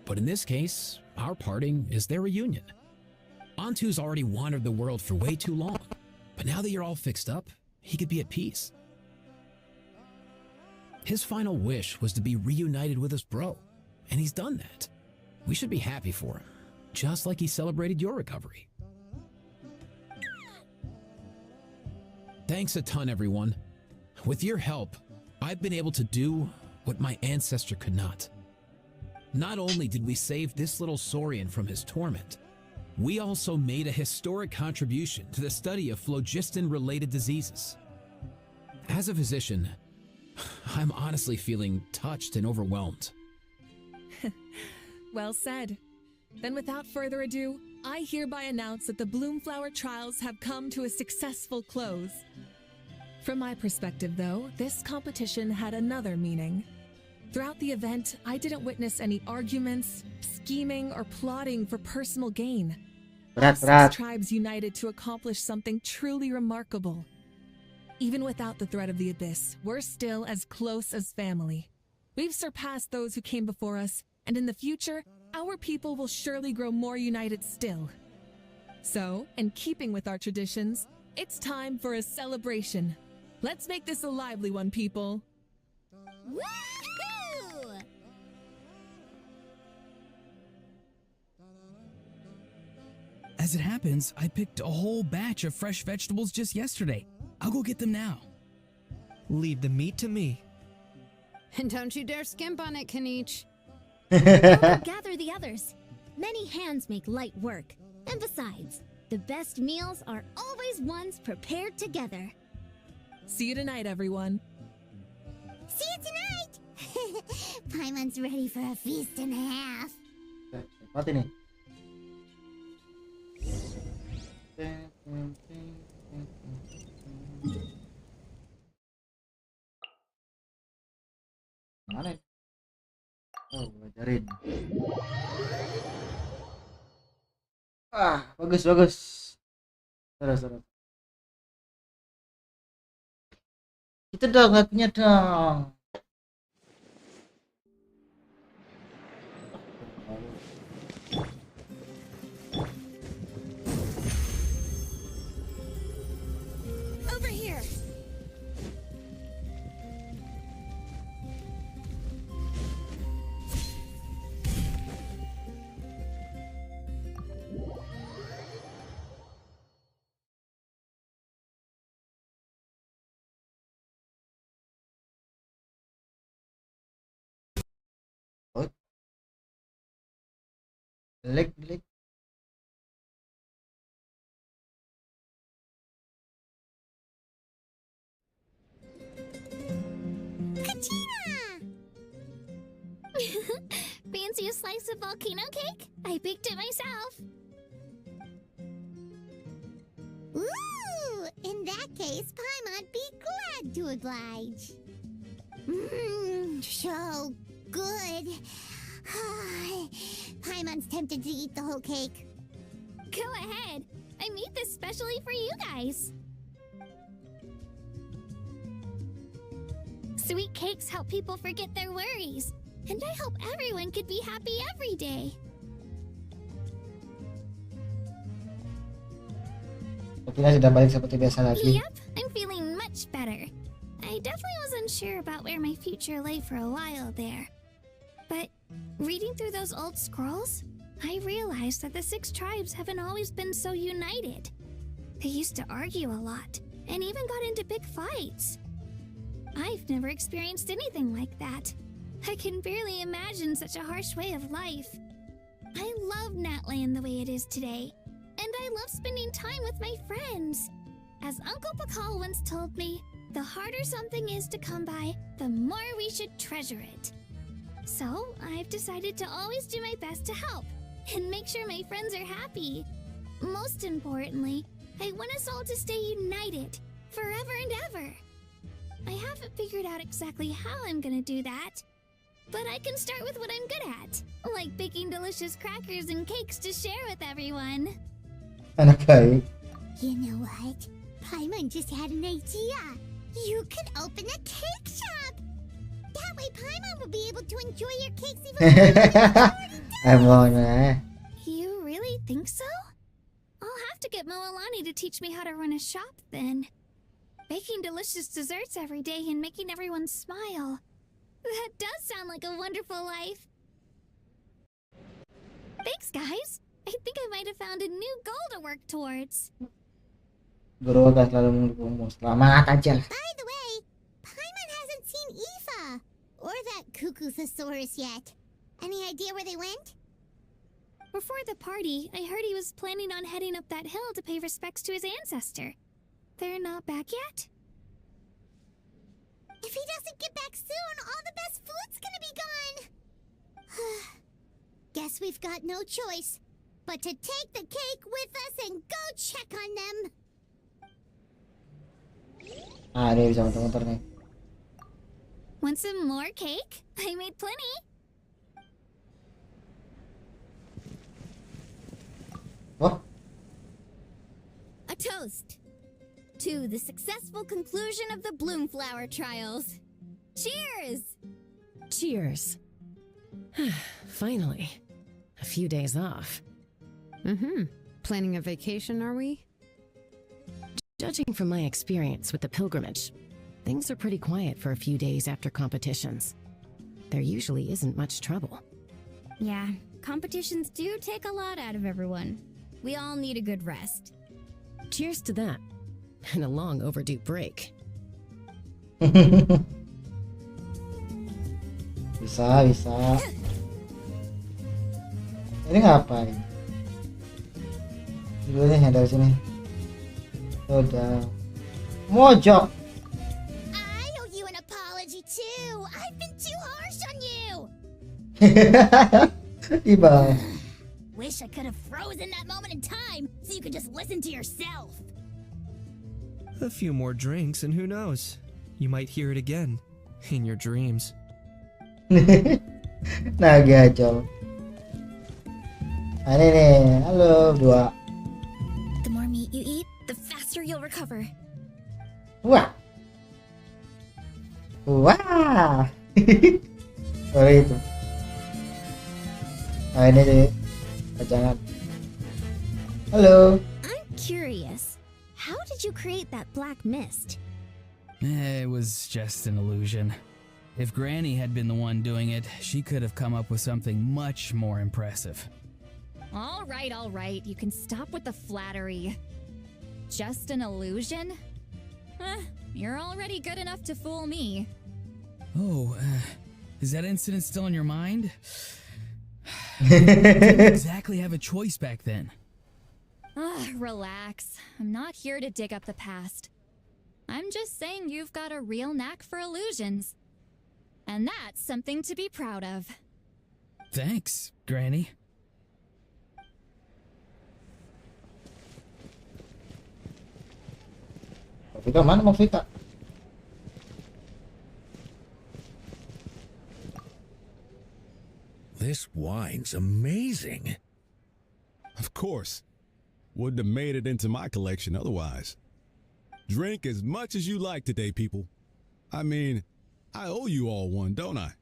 But in this case, our parting is their reunion. Antu's already wandered the world for way too long. But now that you're all fixed up, he could be at peace. His final wish was to be reunited with his bro. And he's done that. We should be happy for him. Just like he celebrated your recovery. Thanks a ton, everyone. With your help, I've been able to do what my ancestor could not. Not only did we save this little Saurian from his torment, we also made a historic contribution to the study of phlogiston-related diseases. As a physician, I'm honestly feeling touched and overwhelmed. Well said. Then without further ado, I hereby announce that the Bloomflower trials have come to a successful close. From my perspective, though, this competition had another meaning. Throughout the event, I didn't witness any arguments, scheming, or plotting for personal gain. Our 6 tribes united to accomplish something truly remarkable. Even without the threat of the Abyss, we're still as close as family. We've surpassed those who came before us, and in the future, our people will surely grow more united still. So, in keeping with our traditions, it's time for a celebration. Let's make this a lively one, people. Woohoo! As it happens, I picked a whole batch of fresh vegetables just yesterday. I'll go get them now. Leave the meat to me. And don't you dare skimp on it, Kanich. Go gather the others. Many hands make light work. And besides, the best meals are always ones prepared together. See you tonight, everyone. See you tonight! Paimon's ready for a feast and a half. What ini? Mana? Oh, ngajarin. Bagus. Terus. Itu dong, lagunya dong. Over here! Leg. Kachina! Fancy a slice of volcano cake? I baked it myself. Ooh, in that case, Paimon'd be glad to oblige. Mmm, so good. Paimon's tempted to eat the whole cake. Go ahead. I made this specially for you guys. Sweet cakes help people forget their worries. And I hope everyone could be happy every day. Sepertinya sudah balik seperti biasa lagi. Yep, I'm feeling much better. I definitely wasn't sure about where my future lay for a while there. But reading through those old scrolls, I realized that the 6 tribes haven't always been so united. They used to argue a lot, and even got into big fights. I've never experienced anything like that. I can barely imagine such a harsh way of life. I love Natland the way it is today, and I love spending time with my friends. As Uncle Pakal once told me, the harder something is to come by, the more we should treasure it. So, I've decided to always do my best to help, and make sure my friends are happy. Most importantly, I want us all to stay united, forever and ever. I haven't figured out exactly how I'm gonna do that, but I can start with what I'm good at, like baking delicious crackers and cakes to share with everyone. Anak baik. You know what? Paimon just had an idea. You could open a cake shop. That way Paimon will be able to enjoy your cakes even more. You really think so? I'll have to get Moalani to teach me how to run a shop then. Baking delicious desserts every day and making everyone smile. That does sound like a wonderful life. Thanks, guys. I think I might have found a new goal to work towards. Guru akan selalu mendukungmu. Selamat aja lah. By the way, Paimon hasn't seen Aoife or that cuckoo thesaurus yet. Any idea where they went? Before the party, I heard he was planning on heading up that hill to pay respects to his ancestor. They're not back yet? If he doesn't get back soon, all the best food's gonna be gone. Guess we've got no choice but to take the cake with us and go check on them. Ah, dia bisa muter-muter nih. Want some more cake? I made plenty. Wah. A toast to the successful conclusion of the Bloomflower trials. Cheers! Cheers. Finally. A few days off. Planning a vacation, are we? Judging from my experience with the pilgrimage, things are pretty quiet for a few days after competitions. There usually isn't much trouble. Yeah, competitions do take a lot out of everyone. We all need a good rest. Cheers to that. And a long overdue break. Bisa. Ini ngapain? Dulunya dari sini. Udah. Mojok. I owe you an apology too. I've been too harsh on you. Iba. Wish I could have frozen that moment in time so you could just listen to yourself. A few more drinks, and who knows? You might hear it again in your dreams. Naga jauh. Ini nih, halo 2. The more meat you eat, the faster you'll recover. Wah. Sorry itu. Nah ini deh. Jangan. Halo. I'm curious. How did you create that black mist? It was just an illusion. If Granny had been the one doing it, she could have come up with something much more impressive. All right. You can stop with the flattery. Just an illusion? You're already good enough to fool me. Oh, is that incident still in your mind? Didn't exactly have a choice back then. Relax. I'm not here to dig up the past. I'm just saying you've got a real knack for illusions. And that's something to be proud of. Thanks, Granny. Vika mana mau Vika? This wine's amazing. Of course. Wouldn't have made it into my collection otherwise. Drink as much as you like today, people. I mean, I owe you all one, don't I?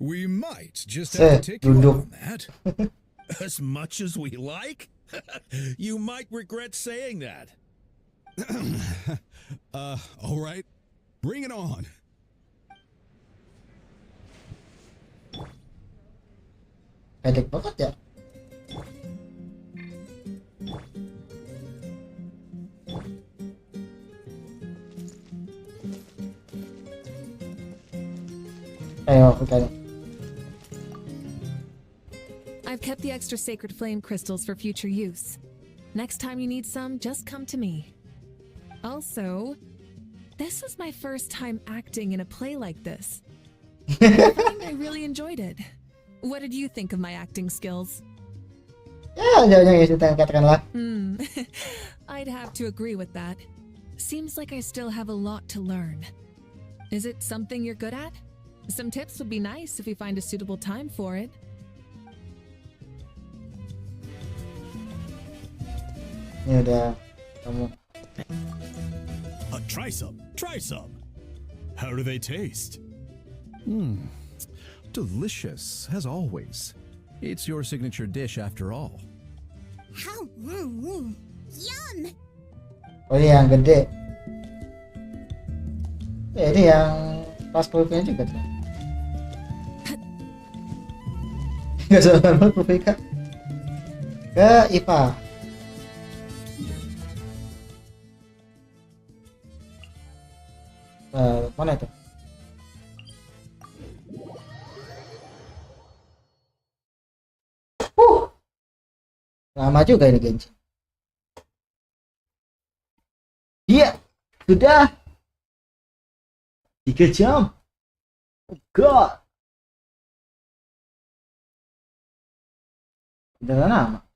We might just have to take you up on that. As much as we like? You might regret saying that. All right. Bring it on. Pendek banget ya. Ayo, Vika. I've kept the extra sacred flame crystals for future use. Next time you need some, just come to me. Also, this was my first time acting in a play like this. I really enjoyed it. What did you think of my acting skills? Ya, jangan katakanlah. I'd have to agree with that. Seems like I still have a lot to learn. Is it something you're good at? Some tips would be nice if we find a suitable time for it. Ini udah kamu. Try some. Try some. How do they taste? Delicious, as always. It's your signature dish after all. Yum! Oh ini yang gede. Ini yang pas kulitnya juga tuh. Gak sabar banget Vika. Ke IPA. Mana itu? Lama juga ini Genshin. Iya, sudah 3 jam. Oh God. Udah lama.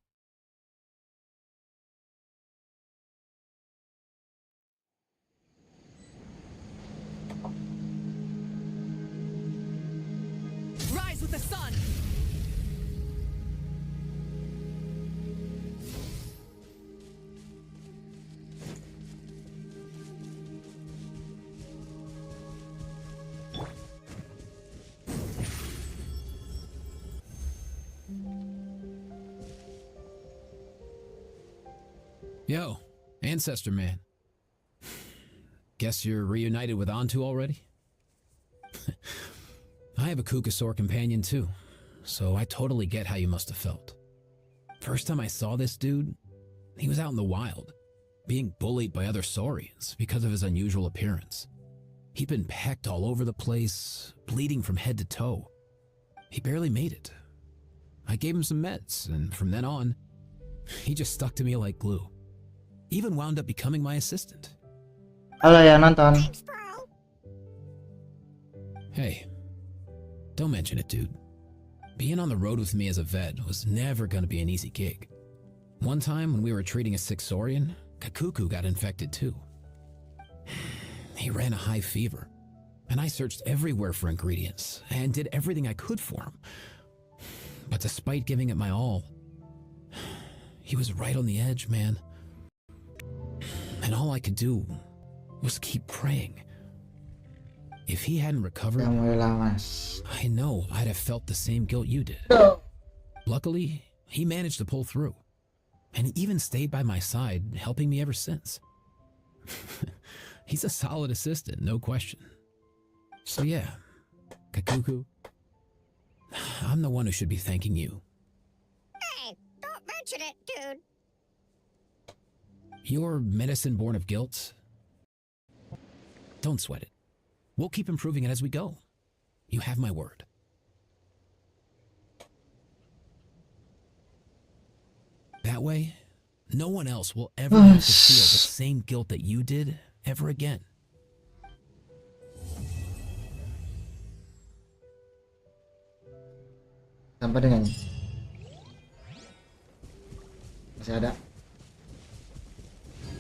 Rise with the sun. Yo, Ancestor Man. Guess you're reunited with Antu already? I have a Kukasaur companion too, so I totally get how you must have felt. First time I saw this dude, he was out in the wild, being bullied by other Saurians because of his unusual appearance. He'd been pecked all over the place, bleeding from head to toe. He barely made it. I gave him some meds, and from then on, he just stuck to me like glue. Even wound up becoming my assistant. Halo yang nonton. Hey, don't mention it, dude. Being on the road with me as a vet was never gonna be an easy gig. One time when we were treating a sick Saurian, Kakuku got infected too. He ran a high fever, and I searched everywhere for ingredients and did everything I could for him. But despite giving it my all, he was right on the edge, man. And all I could do was keep praying. If he hadn't recovered, I know I'd have felt the same guilt you did. Luckily, he managed to pull through, and he even stayed by my side, helping me ever since. He's a solid assistant, no question. So yeah, Kakuku, I'm the one who should be thanking you. Hey, don't mention it, dude. Your medicine born of guilt? Don't sweat it. We'll keep improving it as we go. You have my word. That way, no one else will ever have to feel the same guilt that you did ever again. Sampai dengan masih ada.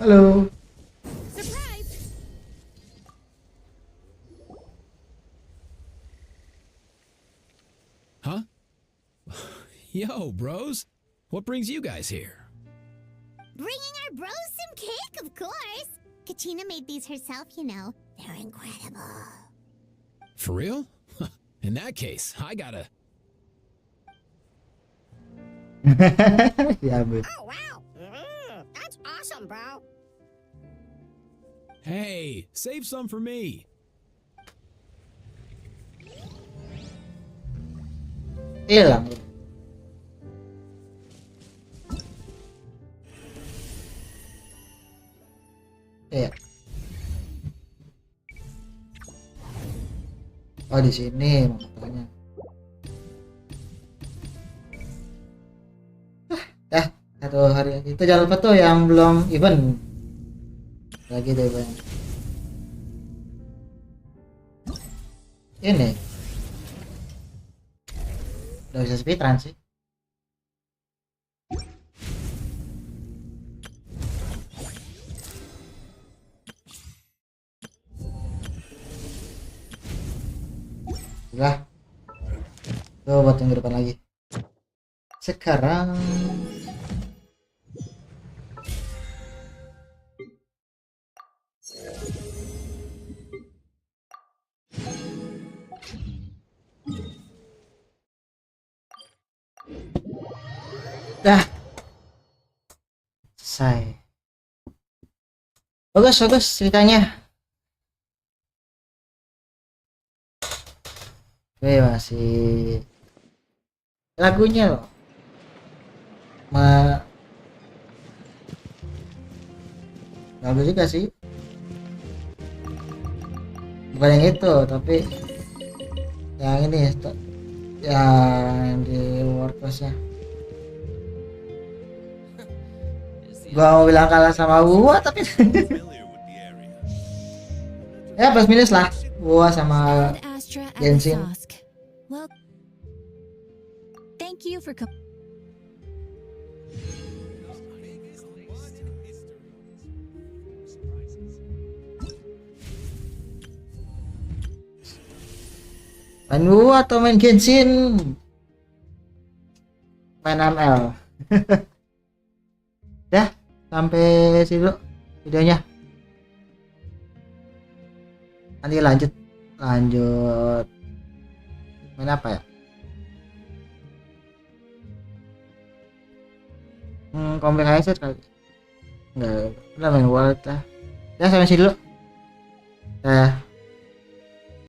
Halo. Huh? Yo, bros. What brings you guys here? Bringing our bros some cake, of course. Katrina made these herself, you know. They're incredible. For real? In that case, I gotta... Yeah, but... Oh, wow. That's awesome, bro. Hey, save some for me. Hilang. Iya. Oh, di sini makanya. Satu hari itu jangan lupa tuh yang belum event. Lagi deh bang. Ini. Udah bisa speedrun sih. Udah. Tuh buat yang di depan lagi. Sekarang dah selesai. Bagus ceritanya. Oke, masih lagunya loh. Bagus juga sih. Bukan yang itu, tapi yang ini yang di WordPress-nya. Gua mau bilang kalah sama gua tapi ya plus minus lah gua sama Genshin. Well, thank you for Main gua atau main Genshin? Main ML. Dah, sampai sini dulu videonya. Nanti lanjut main apa ya? Komplek headset kali. Enggak, udah main World lah. Ya sampai sini dulu.